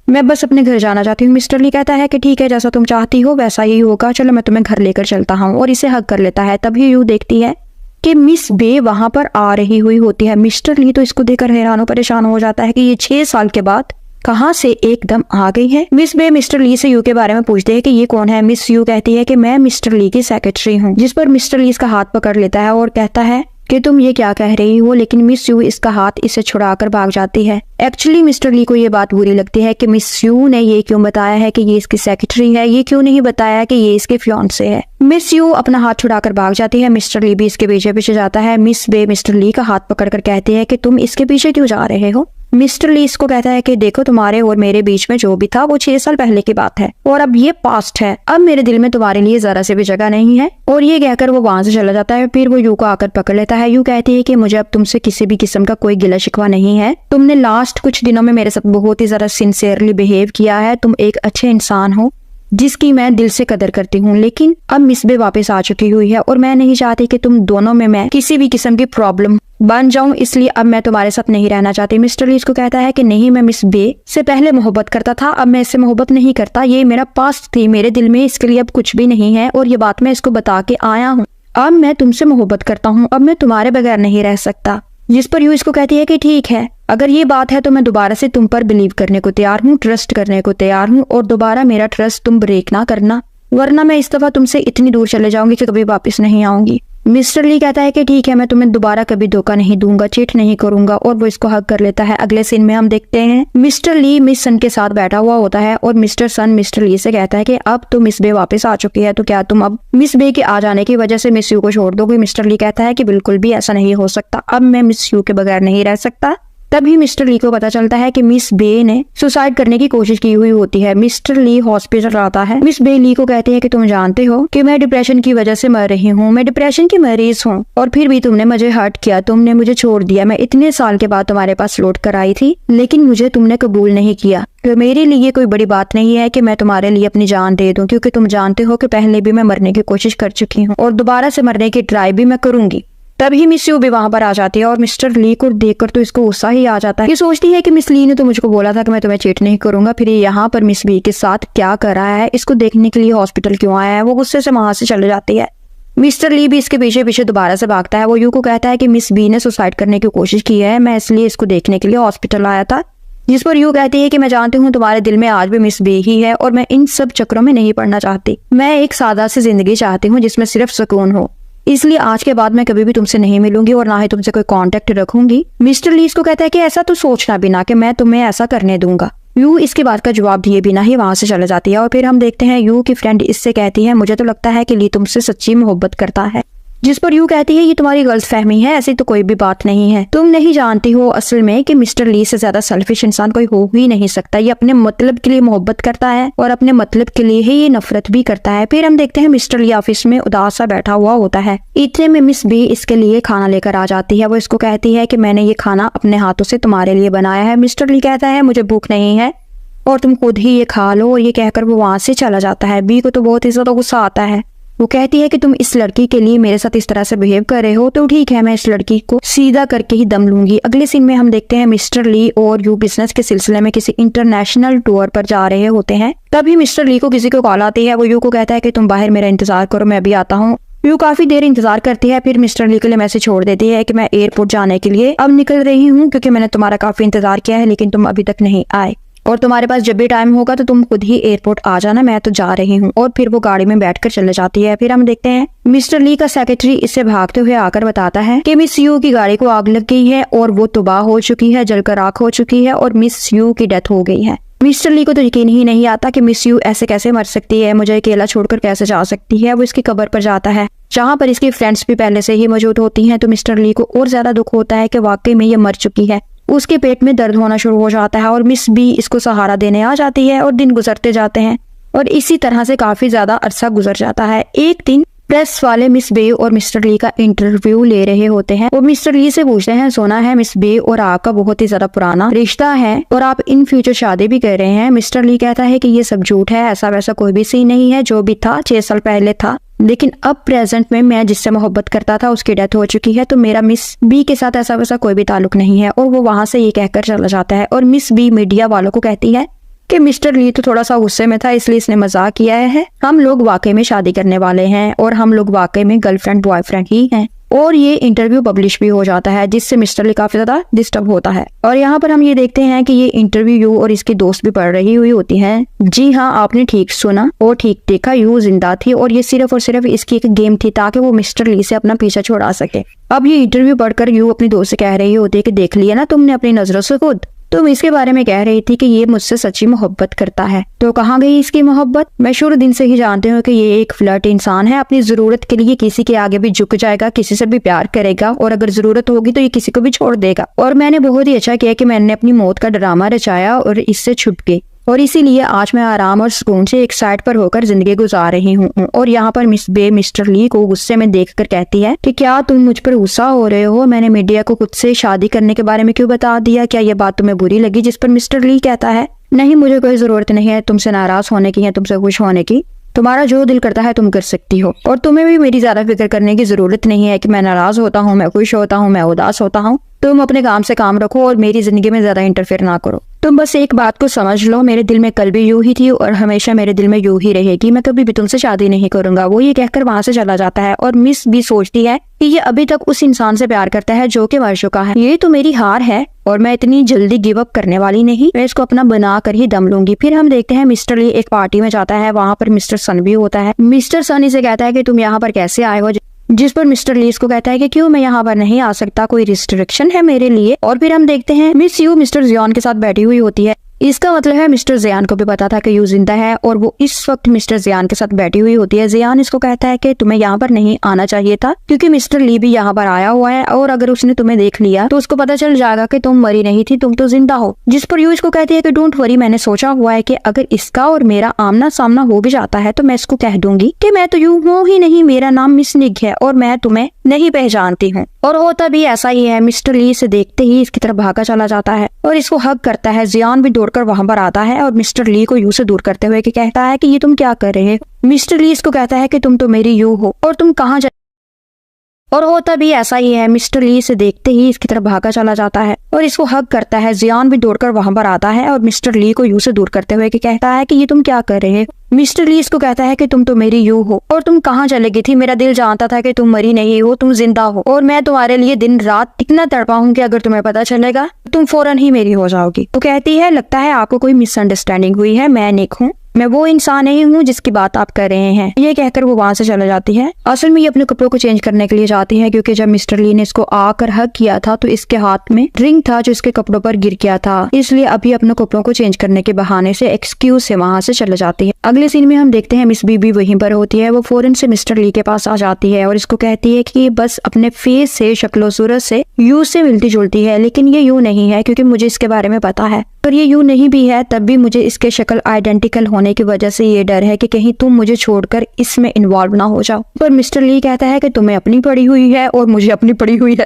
मैं बस अपने घर जाना चाहती हूँ। मिस्टर ली कहता है कि ठीक है, जैसा तुम चाहती हो वैसा ही होगा, चलो मैं तुम्हें घर लेकर चलता हूँ, और इसे हग कर लेता है। तभी यू देखती है कि मिस बे वहां पर आ रही हुई होती है। मिस्टर ली तो इसको देखकर हैरान परेशान हो जाता है कि ये 6 साल के बाद कहाँ से एकदम आ गई है। मिस बे मिस्टर ली से यू के बारे में पूछते हैं कि ये कौन है। मिस यू कहती है कि मैं मिस्टर ली की सेक्रेटरी हूँ, जिस पर मिस्टर ली इसका हाथ पकड़ लेता है और कहता है कि तुम ये क्या कह रही हो, लेकिन मिस यू इसका हाथ इसे छुड़ाकर भाग जाती है। एक्चुअली मिस्टर ली को ये बात बुरी लगती है कि मिस यू ने ये क्यों बताया है कि ये इसकी सेक्रेटरी है, ये क्यों नहीं बताया कि ये इसके फियांसे है। मिस यू अपना हाथ छुड़ाकर भाग जाती है। मिस्टर ली भी इसके पीछे पीछे जाता है। मिस बे मिस्टर ली का हाथ पकड़कर कहती है कि तुम इसके पीछे क्यों जा रहे हो। मिस्टर ली इसको कहता है कि देखो, तुम्हारे और मेरे बीच में जो भी था वो 6 साल पहले की बात है और अब ये पास्ट है। अब मेरे दिल में तुम्हारे लिए जरा से भी जगह नहीं है। और ये कहकर वो वहां से चला जाता है। फिर वो यू को आकर पकड़ लेता है। यू कहती है कि मुझे अब तुमसे किसी भी किस्म का कोई गिला शिकवा नहीं है। तुमने लास्ट कुछ दिनों में मेरे साथ बहुत ही ज्यादा सिंसियरली बिहेव किया है। तुम एक अच्छे इंसान हो जिसकी मैं दिल से कदर करती हूँ। लेकिन अब मिस बे वापस आ चुकी हुई है और मैं नहीं चाहती कि तुम दोनों में मैं किसी भी किस्म की प्रॉब्लम बन जाऊं, इसलिए अब मैं तुम्हारे साथ नहीं रहना चाहती। मिस्टर ली इसको कहता है कि नहीं, मैं मिस बे से पहले मोहब्बत करता था, अब मैं इससे मोहब्बत नहीं करता। ये मेरा पास्ट थी, मेरे दिल में इसके लिए अब कुछ भी नहीं है और ये बात मैं इसको बता के आया हूँ। अब मैं तुमसे मोहब्बत करता हूँ, अब मैं तुम्हारे बगैर नहीं रह सकता। जिस पर यू इसको कहती है कि ठीक है, अगर ये बात है तो मैं दोबारा से तुम पर बिलीव करने को तैयार हूँ, ट्रस्ट करने को तैयार हूँ, और दोबारा मेरा ट्रस्ट तुम ब्रेक ना करना, वरना मैं इस दफा तुमसे इतनी दूर चले जाऊंगी कि कभी वापस नहीं आऊंगी। मिस्टर ली कहता है कि ठीक है, मैं तुम्हें दोबारा कभी धोखा नहीं दूंगा, चीट नहीं करूंगा, और वो इसको हक कर लेता है। अगले सीन में हम देखते हैं मिस्टर ली मिस सन के साथ बैठा हुआ होता है और मिस्टर सन मिस्टर ली से कहता है कि अब तो मिस बे वापस आ चुकी है, तो क्या तुम अब मिस बे के आ जाने की वजह से मिस यू को छोड़ दोगे। मिस्टर ली कहता है कि बिल्कुल भी ऐसा नहीं हो सकता, अब मैं मिस यू के बगैर नहीं रह सकता। तभी मिस्टर ली को पता चलता है कि मिस बे ने सुसाइड करने की कोशिश की हुई होती है। मिस्टर ली हॉस्पिटल आता है। मिस बे ली को कहती है कि तुम जानते हो कि मैं डिप्रेशन की वजह से मर रही हूँ, मैं डिप्रेशन की मरीज हूँ, और फिर भी तुमने मुझे हर्ट किया, तुमने मुझे छोड़ दिया। मैं इतने साल के बाद तुम्हारे पास लौट कर आई थी, लेकिन मुझे तुमने कबूल नहीं किया। तो मेरे लिए कोई बड़ी बात नहीं है कि मैं तुम्हारे लिए अपनी जान दे दूं, क्योंकि तुम जानते हो कि पहले भी मैं मरने की कोशिश कर चुकी हूँ और दोबारा से मरने की ट्राई भी मैं करूंगी। तभी मिस यू भी वहां पर आ जाती है और मिस्टर ली को देखकर तो इसको गुस्सा ही आ जाता है। ये सोचती है कि मिस ली ने तो मुझको बोला था कि मैं तुम्हें चीट नहीं करूंगा, फिर ये यहाँ पर मिस बी के साथ क्या कर रहा है, इसको देखने के लिए हॉस्पिटल क्यों आया है। वो गुस्से से वहां से चले जाती है। मिस्टर ली भी इसके पीछे पीछे दोबारा से भागता है। वो यू को कहता है कि मिस बी ने सुसाइड करने की कोशिश की है, मैं इसलिए इसको देखने के लिए हॉस्पिटल आया था। जिस पर यू कहती है कि मैं जानती हूँ तुम्हारे दिल में आज भी मिस बे ही है और मैं इन सब चक्रों में नहीं पड़ना चाहती। मैं एक सादा सी जिंदगी चाहती हूँ जिसमें सिर्फ सुकून हो, इसलिए आज के बाद मैं कभी भी तुमसे नहीं मिलूंगी और ना ही तुमसे कोई कांटेक्ट रखूंगी। मिस्टर ली इसको कहता है कि ऐसा तो सोचना भी ना कि मैं तुम्हें ऐसा करने दूंगा। यू इसके बात का जवाब दिए बिना ही वहां से चले जाती है। और फिर हम देखते हैं यू की फ्रेंड इससे कहती है, मुझे तो लगता है कि ली तुमसे सच्ची मोहब्बत करता है। जिस पर यू कहती है, ये तुम्हारी गलतफहमी है, ऐसी तो कोई भी बात नहीं है। तुम नहीं जानती हो असल में कि मिस्टर ली से ज्यादा सेल्फिश इंसान कोई हो ही नहीं सकता। ये अपने मतलब के लिए मोहब्बत करता है और अपने मतलब के लिए ही ये नफरत भी करता है। फिर हम देखते हैं मिस्टर ली ऑफिस में उदास सा बैठा हुआ होता है। इतने में मिस बी इसके लिए खाना लेकर आ जाती है। वो इसको कहती है कि मैंने ये खाना अपने हाथों से तुम्हारे लिए बनाया है। मिस्टर ली कहता है, मुझे भूख नहीं है और तुम खुद ही ये खा लो, और ये कहकर वो वहां से चला जाता है। बी को तो बहुत ही ज्यादा गुस्सा आता है वो कहती है कि तुम इस लड़की के लिए मेरे साथ इस तरह से बिहेव कर रहे हो तो ठीक है, मैं इस लड़की को सीधा करके ही दम लूंगी। अगले सीन में हम देखते हैं मिस्टर ली और यू बिजनेस के सिलसिले में किसी इंटरनेशनल टूर पर जा रहे होते हैं। तभी मिस्टर ली को किसी को कॉल आती है। वो यू को कहता है कि तुम बाहर मेरा इंतजार करो, मैं अभी आता हूँ। यू काफी देर इंतजार करती है, फिर मिस्टर ली के लिए मैसेज छोड़ देती है कि मैं एयरपोर्ट जाने के लिए अब निकल रही हूँ, क्योंकि मैंने तुम्हारा काफी इंतजार किया है लेकिन तुम अभी तक नहीं आए, और तुम्हारे पास जब भी टाइम होगा तो तुम खुद ही एयरपोर्ट आ जाना, मैं तो जा रही हूँ। और फिर वो गाड़ी में बैठकर चले जाती है। फिर हम देखते हैं मिस्टर ली का सेक्रेटरी इससे भागते हुए आकर बताता है कि मिस यू की गाड़ी को आग लग गई है और वो तबाह हो चुकी है, जलकर राख हो चुकी है और मिस यू की डेथ हो गई है। मिस्टर ली को तो यकीन ही नहीं आता कि मिस यू ऐसे कैसे मर सकती है, मुझे अकेला छोड़कर कैसे जा सकती है। वो इसकी कब्र पर जाता है जहाँ पर इसकी फ्रेंड्स भी पहले से ही मौजूद होती हैं। तो मिस्टर ली को और ज्यादा दुख होता है कि वाकई में ये मर चुकी है। उसके पेट में दर्द होना शुरू हो जाता है और मिस बी इसको सहारा देने आ जाती है और दिन गुजरते जाते हैं और इसी तरह से काफी ज्यादा अरसा गुजर जाता है। एक दिन प्रेस वाले मिस बे और मिस्टर ली का इंटरव्यू ले रहे होते हैं। वो मिस्टर ली से पूछते हैं, सुना है मिस बे और आपका बहुत ही ज्यादा पुराना रिश्ता है और आप इन फ्यूचर शादी भी कर रहे हैं। मिस्टर ली कहता है कि ये सब झूठ है, ऐसा वैसा कोई भी सीन नहीं है, जो भी था 6 साल पहले था, लेकिन अब प्रेजेंट में मैं जिससे मोहब्बत करता था उसकी डेथ हो चुकी है, तो मेरा मिस बी के साथ ऐसा वैसा कोई भी ताल्लुक नहीं है। और वो वहां से ये कहकर चला जाता है और मिस बी मीडिया वालों को कहती है कि मिस्टर ली तो थोड़ा सा गुस्से में था इसलिए इसने मजाक किया है, हम लोग वाकई में शादी करने वाले हैं और हम लोग वाकई में गर्लफ्रेंड बॉयफ्रेंड ही हैं। और ये इंटरव्यू पब्लिश भी हो जाता है जिससे मिस्टर ली काफी ज्यादा डिस्टर्ब होता है। और यहाँ पर हम ये देखते हैं कि ये इंटरव्यू यू और इसकी दोस्त भी पढ़ रही हुई होती है। जी हाँ, आपने ठीक सुना और ठीक देखा, यू जिंदा थी और ये सिर्फ और सिर्फ इसकी एक गेम थी ताकि वो मिस्टर ली से अपना पीछा छुड़ा सके। अब ये इंटरव्यू पढ़कर यू अपनी दोस्त से कह रही होती है कि देख लिया ना तुमने अपनी नजरों से खुद, तुम इसके बारे में कह रही थी कि ये मुझसे सच्ची मोहब्बत करता है, तो कहाँ गई इसकी मोहब्बत? मैं शुरू दिन से ही जानती हूँ कि ये एक फ्लर्ट इंसान है, अपनी जरूरत के लिए किसी के आगे भी झुक जाएगा, किसी से भी प्यार करेगा और अगर जरूरत होगी तो ये किसी को भी छोड़ देगा। और मैंने बहुत ही अच्छा किया कि मैंने अपनी मौत का ड्रामा रचाया और इससे छुप गई और इसीलिए आज मैं आराम और सुकून से एक साइड पर होकर जिंदगी गुजार रही हूँ। और यहाँ पर मिस बे मिस्टर ली को गुस्से में देखकर कहती है कि क्या तुम मुझ पर गुस्सा हो रहे हो? मैंने मीडिया को खुद से शादी करने के बारे में क्यों बता दिया? क्या ये बात तुम्हें बुरी लगी? जिस पर मिस्टर ली कहता है, नहीं, मुझे कोई जरूरत नहीं है तुमसे नाराज होने की या तुमसे खुश होने की, तुम्हारा जो दिल करता है तुम कर सकती हो और तुम्हें भी मेरी ज्यादा फिक्र करने की जरूरत नहीं है कि मैं नाराज होता हूँ, मैं खुश होता हूँ, मैं उदास होता हूँ। तुम अपने काम से काम रखो और मेरी जिंदगी में ज्यादा इंटरफेयर ना करो। तुम बस एक बात को समझ लो, मेरे दिल में कल भी यू ही थी और हमेशा मेरे दिल में यू ही रहेगी, मैं कभी भी तुमसे शादी नहीं करूंगा। वो ये कहकर वहां से चला जाता है और मिस भी सोचती है कि ये अभी तक उस इंसान से प्यार करता है जो कि मर चुका है। ये तो मेरी हार है और मैं इतनी जल्दी गिव अप करने वाली नहीं, मैं इसको अपना बना कर ही दम लूंगी। फिर हम देखते हैं मिस्टर ली एक पार्टी में जाता है, वहां पर मिस्टर सन भी होता है। मिस्टर सन इसे कहता है कि तुम यहाँ पर कैसे आए हो, जिस पर मिस्टर ली इसको कहता है कि क्यों मैं यहाँ पर नहीं आ सकता, कोई रिस्ट्रिक्शन है मेरे लिए? और फिर हम देखते हैं मिस यू मिस्टर जियान के साथ बैठी हुई होती है। इसका मतलब है मिस्टर जियान को भी पता था कि यू जिंदा है और वो इस वक्त मिस्टर जियान के साथ बैठी हुई होती है। जियान इसको कहता है कि तुम्हें यहाँ पर नहीं आना चाहिए था क्योंकि मिस्टर ली भी यहाँ पर आया हुआ है और अगर उसने तुम्हें देख लिया तो उसको पता चल जाएगा कि तुम मरी नहीं थी, तुम तो जिंदा हो। जिस पर यू इसको कहती है कि डोंट वरी, मैंने सोचा हुआ है कि अगर इसका और मेरा आमना सामना हो भी जाता है तो मैं इसको कह दूंगी कि मैं तो यू हूँ ही नहीं, मेरा नाम मिस निग है और मैं तुम्हें नहीं पहचानती हूँ। और होता भी ऐसा ही है। मिस्टर ली से देखते ही इसकी तरफ भागा चला जाता है और इसको हग करता है। जियान भी दौड़कर वहां पर आता है और मिस्टर ली को यू से दूर करते हुए कहता है कि ये तुम क्या कर रहे हो? मिस्टर ली इसको कहता है कि तुम तो मेरी यू हो और तुम कहाँ जा। और होता भी ऐसा ही है। मिस्टर ली से देखते ही इसकी तरफ भागा चला जाता है और इसको हग करता है। जियान भी दौड़कर वहां पर आता है और मिस्टर ली को यू से दूर करते हुए कहता है कि ये तुम क्या कर रहे हो? मिस्टर ली इसको कहता है कि तुम तो मेरी यू हो और तुम कहाँ चले गई थी? मेरा दिल जानता था कि तुम मरी नहीं हो, तुम जिंदा हो और मैं तुम्हारे लिए दिन रात इतना तड़पा हूँ कि अगर तुम्हें पता चलेगा तुम फौरन ही मेरी हो जाओगी। तो कहती है, लगता है आपको कोई मिसअंडरस्टैंडिंग हुई है, मैं निक हूँ, मैं वो इंसान नहीं हूँ जिसकी बात आप कर रहे हैं। ये कहकर वो वहां से चला जाती है। असल में ये अपने कपड़ों को चेंज करने के लिए जाती है क्योंकि जब मिस्टर ली ने इसको आकर हक किया था तो इसके हाथ में रिंग था जो इसके कपड़ों पर गिर गया था, इसलिए अभी अपने कपड़ों को चेंज करने के बहाने से एक्सक्यूज से वहां से चले जाती है। अगले सीन में हम देखते हैं मिस बीबी वहीं पर होती है। वो फौरन से मिस्टर ली के पास आ जाती है और इसको कहती है कि बस अपने फेस से, शक्लो सूरत से यू से मिलती जुलती है, लेकिन ये यू नहीं है क्योंकि मुझे इसके बारे में पता है। पर ये यू नहीं भी है तब भी मुझे इसके शक्ल आइडेंटिकल होने की वजह से ये डर है कि कहीं तुम मुझे छोड़कर इसमें इन्वॉल्व ना हो जाओ। पर मिस्टर ली कहता है कि तुम्हें अपनी पड़ी हुई है और मुझे अपनी पड़ी हुई है।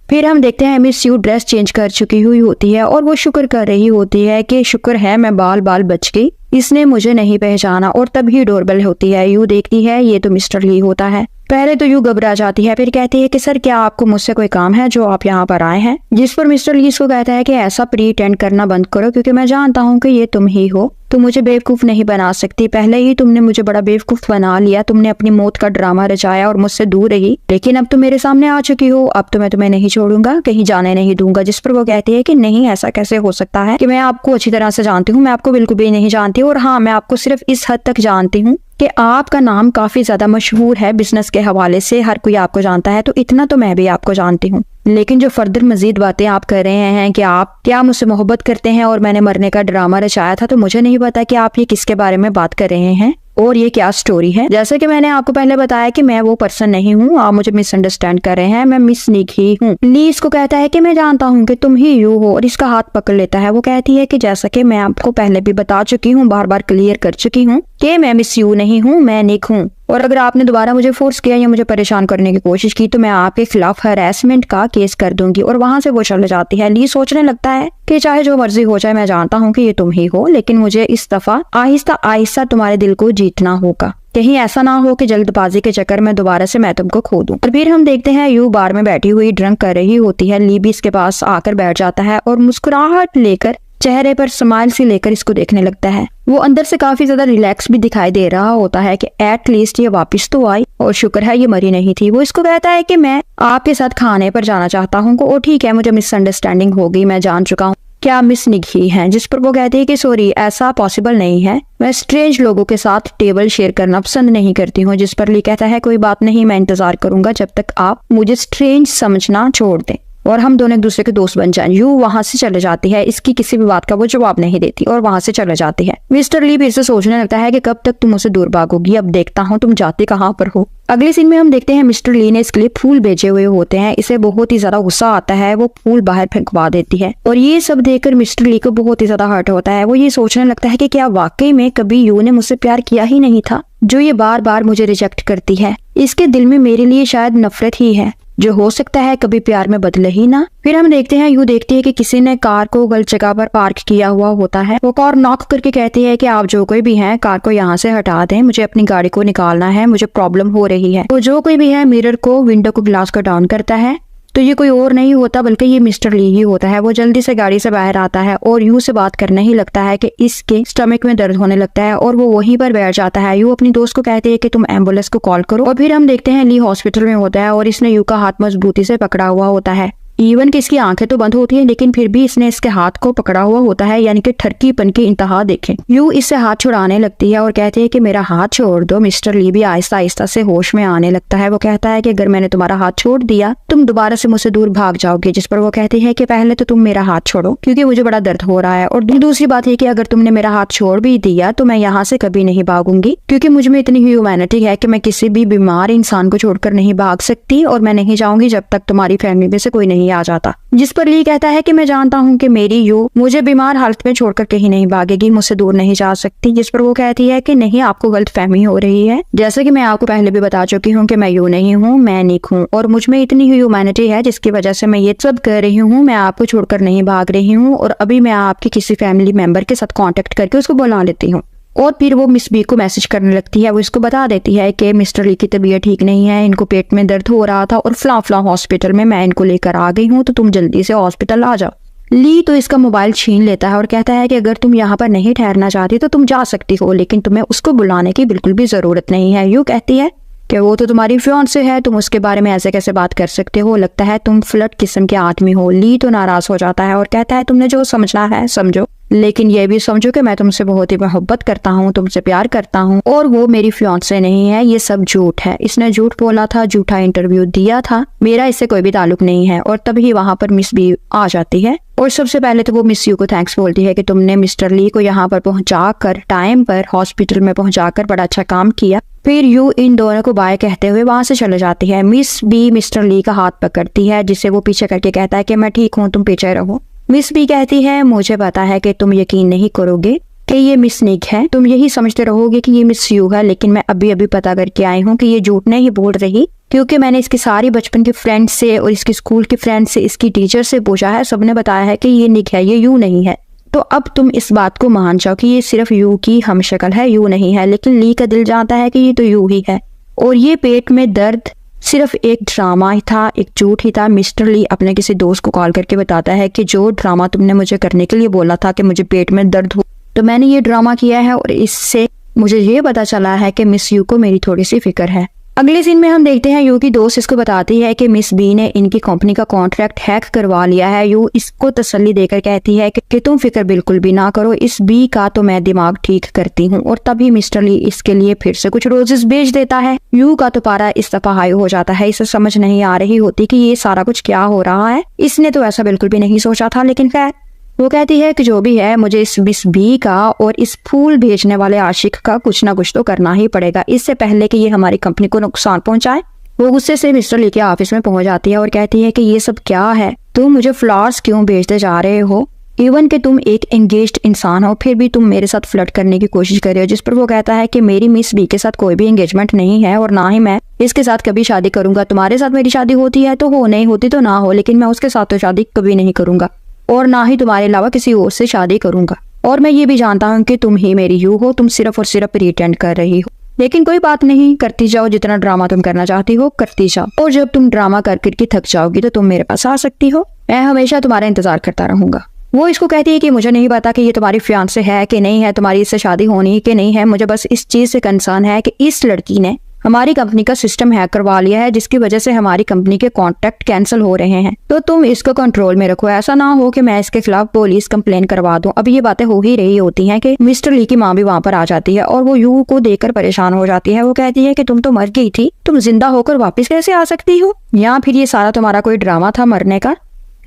फिर हम देखते हैं मिस यू ड्रेस चेंज कर चुकी हुई होती है और वो शुक्र कर रही होती है कि शुक्र है मैं बाल बच गई। इसने मुझे नहीं पहचाना। और तभी डोरबेल होती है। यू देखती है ये तो मिस्टर ली होता है। पहले तो यू घबरा जाती है, फिर कहती है कि सर क्या आपको मुझसे कोई काम है जो आप यहाँ पर आए हैं। जिस पर मिस्टर ली इसको कहता है कि ऐसा प्रीटेंड करना बंद करो, क्योंकि मैं जानता हूँ कि ये तुम ही हो। तुम मुझे बेवकूफ नहीं बना सकती। पहले ही तुमने मुझे बड़ा बेवकूफ बना लिया। तुमने अपनी मौत का ड्रामा रचाया और मुझसे दूर रही, लेकिन अब तुम मेरे सामने आ चुकी हो। अब तो मैं तुम्हें नहीं छोड़ूंगा, कहीं जाने नहीं दूंगा। जिस पर वो कहती है कि नहीं, ऐसा कैसे हो सकता है कि मैं आपको अच्छी तरह से जानती हूँ। मैं आपको बिल्कुल भी नहीं जानती, और हाँ, मैं आपको सिर्फ इस हद तक जानती हूँ कि आपका नाम काफी ज्यादा मशहूर है बिजनेस के हवाले से, हर कोई आपको जानता है। तो इतना तो मैं भी आपको जानती हूँ, लेकिन जो फर्दर मजीद बातें आप कर रहे हैं कि आप क्या मुझसे मोहब्बत करते हैं और मैंने मरने का ड्रामा रचाया था, तो मुझे नहीं पता कि आप ये किसके बारे में बात कर रहे हैं और ये क्या स्टोरी है। जैसे कि मैंने आपको पहले बताया कि मैं वो पर्सन नहीं हूँ, आप मुझे मिसअंडरस्टैंड कर रहे हैं। मैं मिस निक ही हूँ। ली इसको कहता है कि मैं जानता हूँ कि तुम ही यू हो, और इसका हाथ पकड़ लेता है। वो कहती है कि जैसा कि मैं आपको पहले भी बता चुकी हूँ, बार बार क्लियर कर चुकी हूँ कि मैं मिस यू नहीं हूँ, मैं निक हूँ। और अगर आपने दोबारा मुझे फोर्स किया या मुझे परेशान करने की कोशिश की तो मैं आपके खिलाफ हरासमेंट का केस कर दूंगी। और वहां से वो चले जाती है। ली सोचने लगता है कि चाहे जो मर्जी हो जाए, मैं जानता हूँ कि ये तुम ही हो, लेकिन मुझे इस दफा आहिस्ता आहिस्ता तुम्हारे दिल को जीतना होगा। कहीं ऐसा ना हो कि जल्दबाजी के चक्कर में दोबारा से मैं तुमको खो दूं। और फिर हम देखते हैं यू बार में बैठी हुई ड्रिंक कर रही होती है। ली भी इसके पास आकर बैठ जाता है और मुस्कुराहट लेकर, चेहरे पर स्माइल सी लेकर इसको देखने लगता है। वो अंदर से काफी ज्यादा रिलैक्स भी दिखाई दे रहा होता है कि एट लीस्ट ये वापस तो आई और शुक्र है ये मरी नहीं थी। वो इसको कहता है कि मैं आपके साथ खाने पर जाना चाहता हूँ। ओ ठीक है, मुझे मिसअंडरस्टैंडिंग हो गई, मैं जान चुका हूँ, क्या मिस निक ही है। जिस पर वो कहती है कि सॉरी, ऐसा पॉसिबल नहीं है, मैं स्ट्रेंज लोगों के साथ टेबल शेयर करना पसंद नहीं करती हूँ। जिस पर ली कहता है कोई बात नहीं, मैं इंतजार करूंगा जब तक आप मुझे स्ट्रेंज समझना छोड़ दें और हम दोनों एक दूसरे के दोस्त बन जाएं। यू वहां से चले जाती है। इसकी किसी भी बात का वो जवाब नहीं देती और वहां से चले जाती है। मिस्टर ली फिर से सोचने लगता है कि कब तक तुम मुझसे दूर भागोगी, अब देखता हूँ तुम जाते कहाँ पर हो। अगले सीन में हम देखते हैं मिस्टर ली ने इसके लिए फूल भेजे हुए होते हैं। इसे बहुत ही ज्यादा गुस्सा आता है। वो फूल बाहर फेंकवा देती है और ये सब देखकर मिस्टर ली को बहुत ही ज्यादा हर्ट होता है। वो ये सोचने लगता है कि क्या वाकई में कभी यू ने मुझसे प्यार किया ही नहीं था, जो ये बार बार मुझे रिजेक्ट करती है। इसके दिल में मेरे लिए शायद नफरत ही है, जो हो सकता है कभी प्यार में बदले ही ना। फिर हम देखते हैं यू देखती है कि किसी ने कार को गलत जगह पर पार्क किया हुआ होता है। वो कार नॉक करके कहती है कि आप जो कोई भी हैं कार को यहाँ से हटा दें, मुझे अपनी गाड़ी को निकालना है, मुझे प्रॉब्लम हो रही है। तो जो कोई भी है मिरर को, विंडो को, ग्लास को डाउन करता है। तो ये कोई और नहीं होता बल्कि ये मिस्टर ली ही होता है। वो जल्दी से गाड़ी से बाहर आता है और यू से बात करने ही लगता है कि इसके स्टमक में दर्द होने लगता है और वो वहीं पर बैठ जाता है। यू अपनी दोस्त को कहती है कि तुम एम्बुलेंस को कॉल करो। और फिर हम देखते हैं ली हॉस्पिटल में होता है और इसने यू का हाथ मजबूती से पकड़ा हुआ होता है। इवन कि इसकी आंखें तो बंद होती है लेकिन फिर भी इसने इसके हाथ को पकड़ा हुआ होता है, यानी कि ठरकीपन की इंतहा देखें। यू इससे हाथ छुड़ाने लगती है और कहती है कि मेरा हाथ छोड़ दो। मिस्टर ली भी आहिस्ता आहिस्ता से होश में आने लगता है। वो कहता है कि अगर मैंने तुम्हारा हाथ छोड़ दिया तुम दोबारा से मुझसे दूर भाग जाओगे। जिस पर वो कहती है कि पहले तो तुम मेरा हाथ छोड़ो क्योंकि मुझे बड़ा दर्द हो रहा है, और दूसरी बात है कि अगर तुमने मेरा हाथ छोड़ भी दिया तो मैं यहाँ से कभी नहीं भागूंगी क्योंकि मुझ में इतनी ह्यूमैनिटी है कि मैं किसी भी बीमार इंसान को छोड़कर नहीं भाग सकती, और मैं नहीं जाऊंगी जब तक तुम्हारी फैमिली में से कोई नहीं आ जाता। जिस पर ली कहता है कि मैं जानता हूँ कि मेरी यू मुझे बीमार हालत में छोड़कर कहीं नहीं भागेगी, मुझसे दूर नहीं जा सकती। जिस पर वो कहती है कि नहीं, आपको गलतफहमी हो रही है। जैसे कि मैं आपको पहले भी बता चुकी हूँ कि मैं यू नहीं हूँ, मैं निक हूँ, और मुझ में इतनी ह्यूमैनिटी है जिसकी वजह से मैं ये सब कर रही हूँ। मैं आपको छोड़कर नहीं भाग रही हूँ और अभी मैं आपके किसी फैमिली मेंबर के साथ कांटेक्ट करके उसको बुला लेती हूँ। और फिर वो मिस बी को मैसेज करने लगती है। वो इसको बता देती है कि मिस्टर ली की तबीयत ठीक नहीं है, इनको पेट में दर्द हो रहा था और फला हॉस्पिटल में मैं इनको लेकर आ गई हूँ, तो तुम जल्दी से हॉस्पिटल आ जाओ। ली तो इसका मोबाइल छीन लेता है और कहता है कि अगर तुम यहाँ पर नहीं ठहरना चाहती तो तुम जा सकती हो, लेकिन तुम्हें उसको बुलाने की बिल्कुल भी जरूरत नहीं है। यू कहती है कि वो तो तुम्हारी फियांसे है, तुम उसके बारे में ऐसे कैसे बात कर सकते हो, लगता है तुम फ्लर्ट किस्म के आदमी हो। ली तो नाराज हो जाता है और कहता है तुमने जो समझना है समझो, लेकिन ये भी समझो कि मैं तुमसे बहुत ही मोहब्बत करता हूँ, तुमसे प्यार करता हूँ और वो मेरी फियांसे नहीं है, ये सब झूठ है। इसने झूठ बोला था, झूठा इंटरव्यू दिया था, मेरा इससे कोई भी ताल्लुक नहीं है। और तभी वहां पर मिस बी आ जाती है और सबसे पहले तो वो मिस यू को थैंक्स बोलती है कि तुमने मिस्टर ली को यहाँ पर पहुंचाकर, टाइम पर हॉस्पिटल में पहुंचाकर बड़ा अच्छा काम किया। फिर यू इन दोनों को बाय कहते हुए वहां से चले जाती है। मिस बी मिस्टर ली का हाथ पकड़ती है जिसे वो पीछे करके कहता है कि मैं ठीक हूँ, तुम पीछे रहो। मिस बी कहती है मुझे पता है कि तुम यकीन नहीं करोगे कि ये मिस निक है, तुम यही समझते रहोगे कि ये मिस यू है, लेकिन मैं अभी अभी पता करके आई हूँ कि ये झूठ नहीं बोल रही, क्योंकि मैंने इसके सारी बचपन के फ्रेंड से और इसके स्कूल के फ्रेंड से, इसकी टीचर से पूछा है, सबने बताया है कि ये निक है, ये यू नहीं है। तो अब तुम इस बात को मान जाओ कि ये सिर्फ यू की हमशक्ल है, यू नहीं है। लेकिन ली का दिल जानता है कि ये तो यू ही है और ये पेट में दर्द सिर्फ एक ड्रामा ही था, एक झूठ ही था। मिस्टर ली अपने किसी दोस्त को कॉल करके बताता है कि जो ड्रामा तुमने मुझे करने के लिए बोला था कि मुझे पेट में दर्द हो, तो मैंने ये ड्रामा किया है और इससे मुझे ये पता चला है कि मिस यू को मेरी थोड़ी सी फिक्र है। अगले सीन में हम देखते हैं यू की दोस्त इसको बताती है कि मिस बी ने इनकी कंपनी का कॉन्ट्रैक्ट हैक करवा लिया है। यू इसको तसल्ली देकर कहती है कि तुम फिक्र बिल्कुल भी ना करो, इस बी का तो मैं दिमाग ठीक करती हूँ। और तभी मिस्टर ली इसके लिए फिर से कुछ रोजेस भेज देता है। यू का तो पारा इस दफा हाई हो जाता है, इसे समझ नहीं आ रही होती कि ये सारा कुछ क्या हो रहा है। इसने तो ऐसा बिल्कुल भी नहीं सोचा था, लेकिन खैर वो कहती है कि जो भी है मुझे इस मिस बी का और इस फूल भेजने वाले आशिक का कुछ ना कुछ तो करना ही पड़ेगा, इससे पहले कि ये हमारी कंपनी को नुकसान पहुंचाए। वो गुस्से से मिस्टर ली के ऑफिस में पहुंच जाती है और कहती है कि ये सब क्या है, तुम मुझे फ्लावर्स क्यों भेजते जा रहे हो, इवन कि तुम एक एंगेज्ड इंसान हो फिर भी तुम मेरे साथ फ्लर्ट करने की कोशिश कर रहे हो। जिस पर वो कहता है कि मेरी मिस बी के साथ कोई भी एंगेजमेंट नहीं है और ना ही मैं इसके साथ कभी शादी करूंगा। तुम्हारे साथ मेरी शादी होती है तो हो, नहीं होती तो ना हो, लेकिन मैं उसके साथ तो शादी कभी नहीं करूंगा और ना ही तुम्हारे अलावा किसी और से शादी करूंगा। और मैं ये भी जानता हूँ कि तुम ही मेरी यू हो, तुम सिर्फ और सिर्फ प्रिटेंड कर रही हो। लेकिन कोई बात नहीं, करती जाओ, जितना ड्रामा तुम करना चाहती हो करती जाओ, और जब तुम ड्रामा कर करके थक जाओगी तो तुम मेरे पास आ सकती हो, मैं हमेशा तुम्हारा इंतजार करता रहूंगा। वो इसको कहती है कि मुझे नहीं पता कि ये तुम्हारी फियांसे है कि नहीं है, तुम्हारी इससे शादी होनी कि नहीं है, मुझे बस इस चीज से कंसर्न है कि इस लड़की ने हमारी कंपनी का सिस्टम हैक करवा लिया है, जिसकी वजह से हमारी कंपनी के कॉन्ट्रैक्ट कैंसिल हो रहे हैं। तो तुम इसको कंट्रोल में रखो, ऐसा ना हो कि मैं इसके खिलाफ पुलिस कंप्लेन करवा दूं। अब ये बातें हो ही रही होती हैं कि मिस्टर ली की माँ भी वहाँ पर आ जाती है और वो यू को देखकर परेशान हो जाती है। वो कहती है कि तुम तो मर गई थी, तुम जिंदा होकर वापस कैसे आ सकती हो, या फिर ये सारा तुम्हारा कोई ड्रामा था मरने का।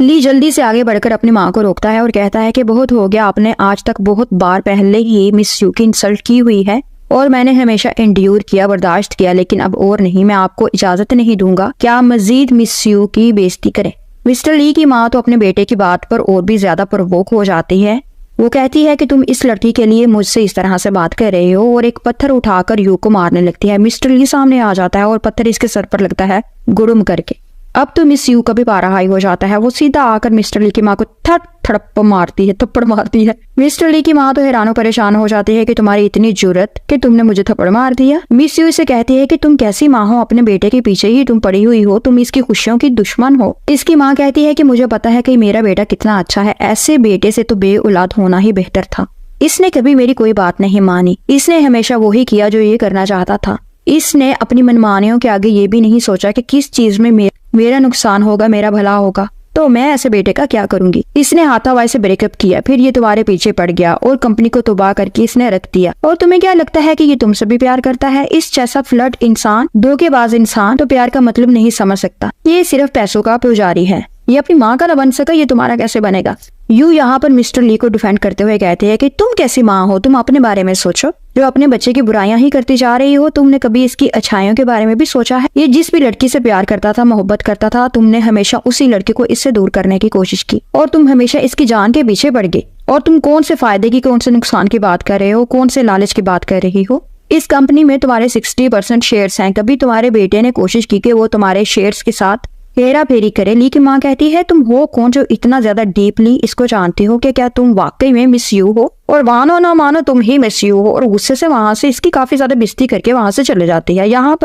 ली जल्दी से आगे बढ़कर अपनी माँ को रोकता है और कहता है कि बहुत हो गया, आपने आज तक बहुत बार पहले ही मिस यू की इंसल्ट की हुई है और मैंने हमेशा एंड्योर किया, बर्दाश्त किया, लेकिन अब और नहीं, मैं आपको इजाजत नहीं दूंगा क्या मजीद मिस यू की बेइज्जती करें। मिस्टर ली की माँ तो अपने बेटे की बात पर और भी ज्यादा प्रवोक हो जाती है। वो कहती है कि तुम इस लड़की के लिए मुझसे इस तरह से बात कर रहे हो, और एक पत्थर उठाकर यू को मारने लगती है। मिस्टर ली सामने आ जाता है और पत्थर इसके सर पर लगता है गुड़ुम करके। अब तो मिस यू का भी पारा हाई हो जाता है। वो सीधा आकर मिस्टर ली की माँ को थप्पड़ मारती है। मिस्टर ली की माँ तो हैरान परेशान हो जाती है कि तुम्हारी इतनी जुर्रत कि तुमने मुझे थप्पड़ मार दिया। मिस यू से कहती है कि तुम कैसी माँ हो, अपने बेटे के पीछे ही तुम पड़ी हुई हो, तुम इसकी खुशियों की दुश्मन हो। इसकी माँ कहती है कि मुझे पता है कि मेरा बेटा कितना अच्छा है, ऐसे बेटे से तो बे औलाद होना ही बेहतर था। इसने कभी मेरी कोई बात नहीं मानी, इसने हमेशा वही किया जो ये करना चाहता था। इसने अपनी मनमानियों के आगे ये भी नहीं सोचा कि किस चीज में मेरा नुकसान होगा, मेरा भला होगा, तो मैं ऐसे बेटे का क्या करूंगी। इसने हाथापाई से ब्रेकअप किया, फिर ये तुम्हारे पीछे पड़ गया और कंपनी को तबाह करके इसने रख दिया। और तुम्हें क्या लगता है कि ये तुमसे भी प्यार करता है? इस जैसा फ्लर्ट इंसान, धोखेबाज इंसान तो प्यार का मतलब नहीं समझ सकता। ये सिर्फ पैसों का पुजारी है, ये अपनी माँ का न बन सका, ये तुम्हारा कैसे बनेगा। यू यहाँ पर मिस्टर ली को डिफेंड करते हुए कहते हैं कि तुम कैसी माँ हो, तुम अपने बारे में सोचो, जो अपने बच्चे की बुराइयां ही करती जा रही हो। तुमने कभी इसकी अच्छाइयों के बारे में भी सोचा है? ये जिस भी लड़की से प्यार करता था, मोहब्बत करता था, तुमने हमेशा उसी लड़के को इससे दूर करने की कोशिश की और तुम हमेशा इसकी जान के पीछे पड़ गए। और तुम कौन से फायदे की, कौन से नुकसान की बात कर रहे हो, कौन से लालच की बात कर रही हो। इस कंपनी में तुम्हारे 60% शेयर्स हैं। कभी तुम्हारे बेटे ने कोशिश की कि वो तुम्हारे शेयर्स के साथ हेरा फेरी करे। ली की माँ कहती है तुम हो कौन जो इतना ज्यादा डीपली इसको जानती हो कि क्या तुम वाकई में मिस यू हो, और मानो ना मानो तुम ही मिस यू हो। और गुस्से से वहां से इसकी काफी ज्यादा बेइज्जती करके वहां से चले जाती है। यहाँ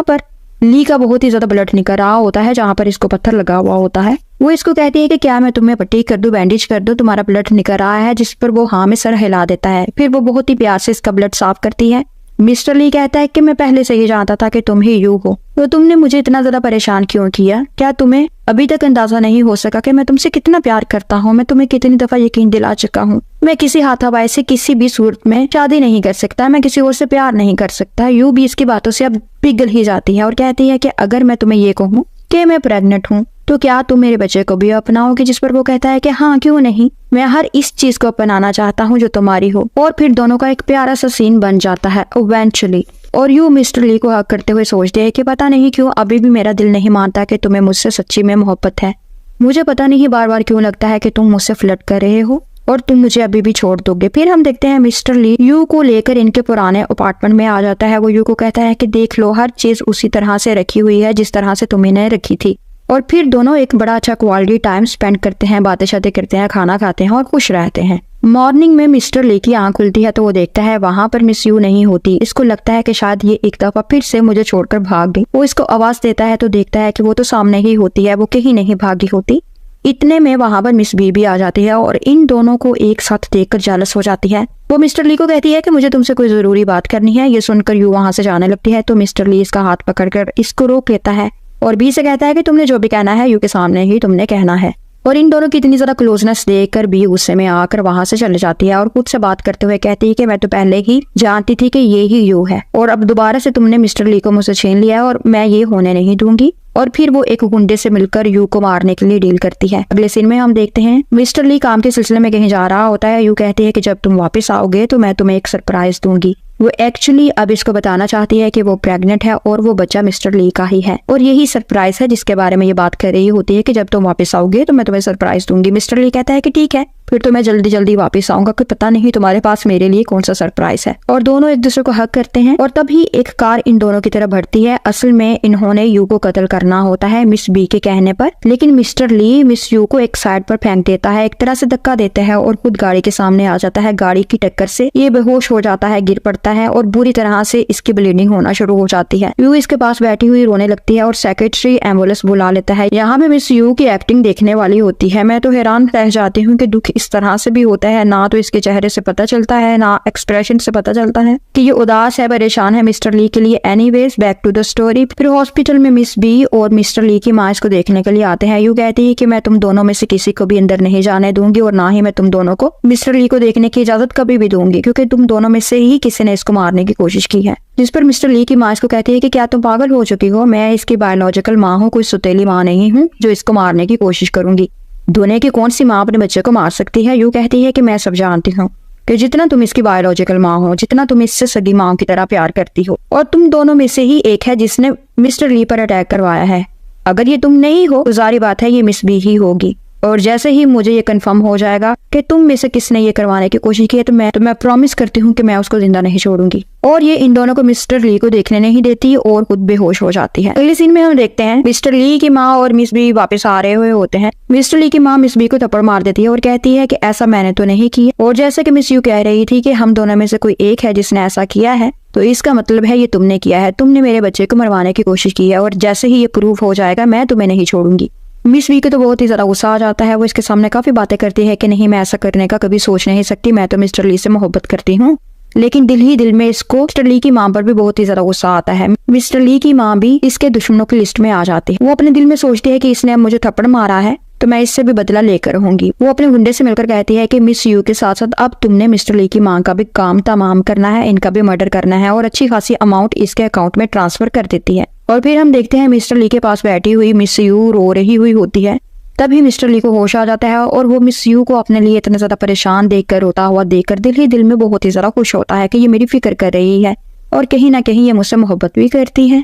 पर ली का बहुत ही ज्यादा ब्लड निकल रहा होता है जहाँ पर इसको पत्थर लगा हुआ होता है। वो इसको कहती है कि क्या मैं तुम्हें पट्टी कर दूं, बैंडेज कर दूं, तुम्हारा ब्लड निकल रहा है, जिस पर वो हाँ में सर हिला देता है। फिर वो बहुत ही प्यार से इसका ब्लड साफ करती है। मिस्टर ली कहता है कि मैं पहले से ही जानता था कि तुम ही यू हो, तो तुमने मुझे इतना ज्यादा परेशान क्यों किया? क्या तुम्हें अभी तक अंदाजा नहीं हो सका कि मैं तुमसे कितना प्यार करता हूँ? मैं तुम्हें कितनी दफा यकीन दिला चुका हूँ। मैं किसी हाथापाई से किसी भी सूरत में शादी नहीं कर सकता, मैं किसी और से प्यार नहीं कर सकता। यू भी इसकी बातों से अब पिघल ही जाती है और कहती है कि अगर मैं तुम्हें ये कहूँ कि मैं प्रेग्नेंट हूँ तो क्या तुम मेरे बच्चे को भी अपनाओगे? जिस पर वो कहता है कि हाँ क्यों नहीं, मैं हर इस चीज को अपनाना चाहता हूँ जो तुम्हारी हो। और फिर दोनों का एक प्यारा सा सीन बन जाता है इवेंचुअली। और यू मिस्टर ली को हक करते हुए सोचते हैं कि पता नहीं क्यों अभी भी मेरा दिल नहीं मानता कि तुम्हें मुझसे सच्ची में मोहब्बत है। मुझे पता नहीं बार बार क्यों लगता है कि तुम मुझसे फ्लर्ट कर रहे हो और तुम मुझे अभी भी छोड़ दोगे। फिर हम देखते हैं मिस्टर ली यू को लेकर इनके पुराने अपार्टमेंट में आ जाता है। वो यू को कहता है कि देख लो, हर चीज उसी तरह से रखी हुई है जिस तरह से तुम इन्हें रखी थी, और फिर दोनों एक बड़ा अच्छा क्वालिटी टाइम स्पेंड करते हैं, बातें शातें करते हैं, खाना खाते हैं और खुश रहते हैं। मॉर्निंग में मिस्टर ली की आंख खुलती है तो वो देखता है वहाँ पर मिस यू नहीं होती। इसको लगता है कि शायद ये एक दफा फिर से मुझे छोड़कर भाग गई। वो इसको आवाज देता है तो देखता है कि वो तो सामने ही होती है, वो कहीं नहीं भागी होती। इतने में वहाँ पर मिस बी भी आ जाती है और इन दोनों को एक साथ देखकर जेलस हो जाती है। वो मिस्टर ली को कहती है कि मुझे तुमसे कोई जरूरी बात करनी है। ये सुनकर यू वहाँ से जाने लगती है तो मिस्टर ली इसका हाथ पकड़कर इसको रोक लेता है और बी से कहता है कि तुमने जो भी कहना है यू के सामने ही तुमने कहना है। और इन दोनों की इतनी ज्यादा क्लोजनेस देखकर बी गुस्से में आकर वहां से चले जाती है और खुद से बात करते हुए कहती है कि मैं तो पहले ही जानती थी कि ये ही यू है और अब दोबारा से तुमने मिस्टर ली को मुझसे छीन लिया है और मैं ये होने नहीं दूंगी। और फिर वो एक गुंडे से मिलकर यू को मारने के लिए डील करती है। अगले सीन में हम देखते हैं मिस्टर ली काम के सिलसिले में कहीं जा रहा होता है। यू कहती है कि जब तुम वापस आओगे तो मैं तुम्हें एक सरप्राइज दूंगी। वो एक्चुअली अब इसको बताना चाहती है कि वो प्रेग्नेंट है और वो बच्चा मिस्टर ली का ही है और यही सरप्राइज है जिसके बारे में ये बात कर रही होती है कि जब तुम वापस आओगे तो मैं तुम्हें सरप्राइज दूंगी। मिस्टर ली कहता है कि ठीक है, फिर तो मैं जल्दी जल्दी वापस आऊंगा, कोई पता नहीं तुम्हारे पास मेरे लिए कौन सा सरप्राइज है। और दोनों एक दूसरे को हक करते हैं और तभी एक कार इन दोनों की तरफ बढ़ती है। असल में इन्होंने यू को कत्ल करना होता है मिस बी के कहने पर, लेकिन मिस्टर ली मिस यू को एक साइड पर फेंक देता है, एक तरह से धक्का देता है और खुद गाड़ी के सामने आ जाता है। गाड़ी की टक्कर से ये बेहोश हो जाता है, गिर पड़ता है और बुरी तरह से इसकी ब्लीडिंग होना शुरू हो जाती है। यू इसके पास बैठी हुई रोने लगती है और सेक्रेटरी एम्बुलेंस बुला लेता है। यहाँ पे मिस यू की एक्टिंग देखने वाली होती है। मैं तो हैरान रह जाती हूँ कि दुख इस तरह से भी होता है, ना तो इसके चेहरे से पता चलता है ना एक्सप्रेशन से पता चलता है कि ये उदास है, परेशान है मिस्टर ली के लिए। Anyways back to the story. फिर हॉस्पिटल में मिस बी और मिस्टर ली की माँ इसको देखने के लिए आते हैं। यू कहती है कि मैं तुम दोनों में से किसी को भी अंदर नहीं जाने दूंगी और ना ही मैं तुम दोनों को मिस्टर ली को देखने की इजाजत कभी भी दूंगी, क्योंकि तुम दोनों में से ही किसी ने इसको मारने की कोशिश की है। जिस पर मिस्टर ली की माँ इसको कहती है कि क्या तुम पागल हो चुकी हो, मैं इसकी बायोलॉजिकल माँ हूँ, कोई सुतेली माँ नहीं हूँ जो इसको मारने की कोशिश करूंगी। दुनिया की कौन सी माँ अपने बच्चे को मार सकती है। यू कहती है कि मैं सब जानती हूँ कि जितना तुम इसकी बायोलॉजिकल माँ हो, जितना तुम इससे सगी माँ की तरह प्यार करती हो, और तुम दोनों में से ही एक है जिसने मिस्टर ली पर अटैक करवाया है। अगर ये तुम नहीं हो तो जारी बात है ये मिस बी ही होगी। और जैसे ही मुझे ये कंफर्म हो जाएगा कि तुम में से किसने ये करवाने की कोशिश की है तो मैं प्रॉमिस करती हूँ कि मैं उसको जिंदा नहीं छोड़ूंगी। और ये इन दोनों को मिस्टर ली को देखने नहीं देती और खुद बेहोश हो जाती है। अगले सीन में हम देखते हैं मिस्टर ली की माँ और मिस बी वापस आ रहे हुए होते हैं। मिस्टर ली की माँ मिस बी को थप्पड़ मार देती है और कहती है कि ऐसा मैंने तो नहीं किया, और जैसे कि मिस यू कह रही थी कि हम दोनों में से कोई एक है जिसने ऐसा किया है, तो इसका मतलब है ये तुमने किया है, तुमने मेरे बच्चे को मरवाने की कोशिश की है और जैसे ही ये प्रूव हो जाएगा मैं तुम्हें नहीं छोड़ूंगी। मिस बी को तो बहुत ही ज्यादा गुस्सा आ जाता है। वो इसके सामने काफी बातें करती है कि नहीं, मैं ऐसा करने का कभी सोच नहीं सकती, मैं तो मिस्टर ली से मोहब्बत करती हूँ। लेकिन दिल ही दिल में इसको मिस्टर ली की माँ पर भी बहुत ही ज्यादा गुस्सा आता है। मिस्टर ली की माँ भी इसके दुश्मनों की लिस्ट में आ जाती है। वो अपने दिल में सोचती है कि इसने अब मुझे थप्पड़ मारा है तो मैं इससे भी बदला लेकर रहूंगी। वो अपने गुंडे से मिलकर कहती है कि मिस यू के साथ साथ अब तुमने मिस्टर ली की माँ का भी काम तमाम करना है, इनका भी मर्डर करना है, और अच्छी खासी अमाउंट इसके अकाउंट में ट्रांसफर कर देती है। और फिर हम देखते हैं मिस्टर ली के पास बैठी हुई मिस यू रो रही हुई होती है। तभी मिस्टर ली को होश आ जाता है और वो मिस यू को अपने लिए इतना ज्यादा परेशान देखकर, रोता हुआ देखकर दिल ही दिल में बहुत ही ज्यादा खुश होता है कि ये मेरी फिक्र कर रही है और कहीं ना कहीं ये मुझसे मोहब्बत भी करती है।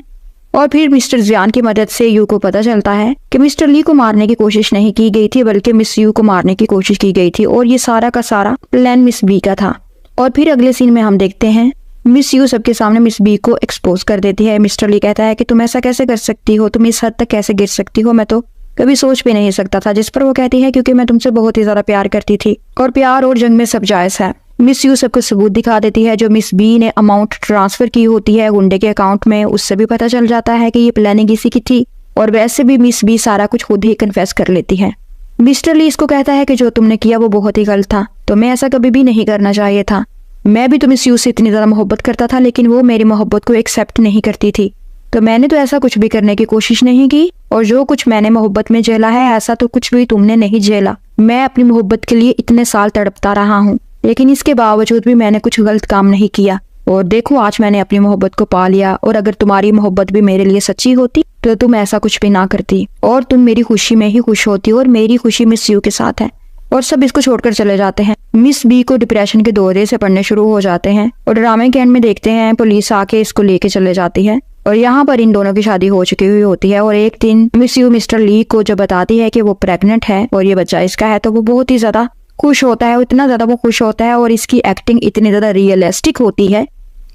और फिर मिस्टर जियान की मदद से यू को पता चलता है कि मिस्टर ली को मारने की कोशिश नहीं की गई थी बल्कि मिस यू को मारने की कोशिश की गई थी, और ये सारा का सारा प्लान मिस बी का था। और फिर अगले सीन में हम देखते हैं मिस यू सबके सामने मिस बी को एक्सपोज कर देती है। मिस्टर ली कहता है कि तुम ऐसा कैसे कर सकती हो, तुम इस हद तक कैसे गिर सकती हो, मैं तो कभी सोच भी नहीं सकता था। जिस पर वो कहती है क्योंकि मैं तुमसे बहुत ही ज्यादा प्यार करती थी और प्यार और जंग में सब जायज है। मिस यू सबको सबूत दिखा देती है जो मिस बी ने अमाउंट ट्रांसफर की होती है गुंडे के अकाउंट में, उससे भी पता चल जाता है कि ये प्लानिंग इसी की थी। और वैसे भी मिस बी सारा कुछ खुद ही कन्फेस कर लेती है। मिस्टर ली इसको कहता है कि जो तुमने किया वो बहुत ही गलत था, तुम्हें ऐसा कभी भी नहीं करना चाहिए था। मैं भी तो मिस यू से इतनी ज्यादा मोहब्बत करता था लेकिन वो मेरी मोहब्बत को एक्सेप्ट नहीं करती थी, तो मैंने तो ऐसा कुछ भी करने की कोशिश नहीं की, और जो कुछ मैंने मोहब्बत में झेला है ऐसा तो कुछ भी तुमने नहीं झेला। मैं अपनी मोहब्बत के लिए इतने साल तड़पता रहा हूँ लेकिन इसके बावजूद भी मैंने कुछ गलत काम नहीं किया, और देखो आज मैंने अपनी मोहब्बत को पा लिया। और अगर तुम्हारी मोहब्बत भी मेरे लिए सच्ची होती तो तुम ऐसा कुछ भी ना करती और तुम मेरी खुशी में ही खुश होती, और मेरी खुशी मिस यू के साथ है। और सब इसको छोड़कर चले जाते हैं। मिस बी को डिप्रेशन के दौरे से पढ़ने शुरू हो जाते हैं और ड्रामे के एंड में देखते हैं पुलिस आके इसको लेके चले जाती है। और यहाँ पर इन दोनों की शादी हो चुकी हुई होती है। और एक दिन मिस यू मिस्टर ली को जब बताती है कि वो प्रेग्नेंट है और ये बच्चा इसका है तो वो बहुत ही ज्यादा खुश होता है, इतना ज्यादा वो खुश होता है और इसकी एक्टिंग इतनी ज्यादा रियलिस्टिक होती है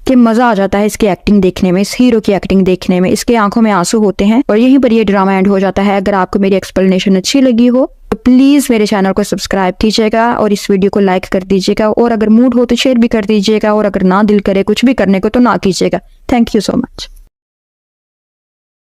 कि मजा आ जाता है इसकी एक्टिंग देखने में, इस हीरो की एक्टिंग देखने में, इसके आंखों में आंसू होते हैं और यहीं पर ये ड्रामा एंड हो जाता है। अगर आपको मेरी एक्सप्लेनेशन अच्छी लगी हो तो प्लीज मेरे चैनल को सब्सक्राइब कीजिएगा और इस वीडियो को लाइक कर दीजिएगा, और अगर मूड हो तो शेयर भी कर दीजिएगा, और अगर ना दिल करे कुछ भी करने को तो ना कीजिएगा। Thank you so much.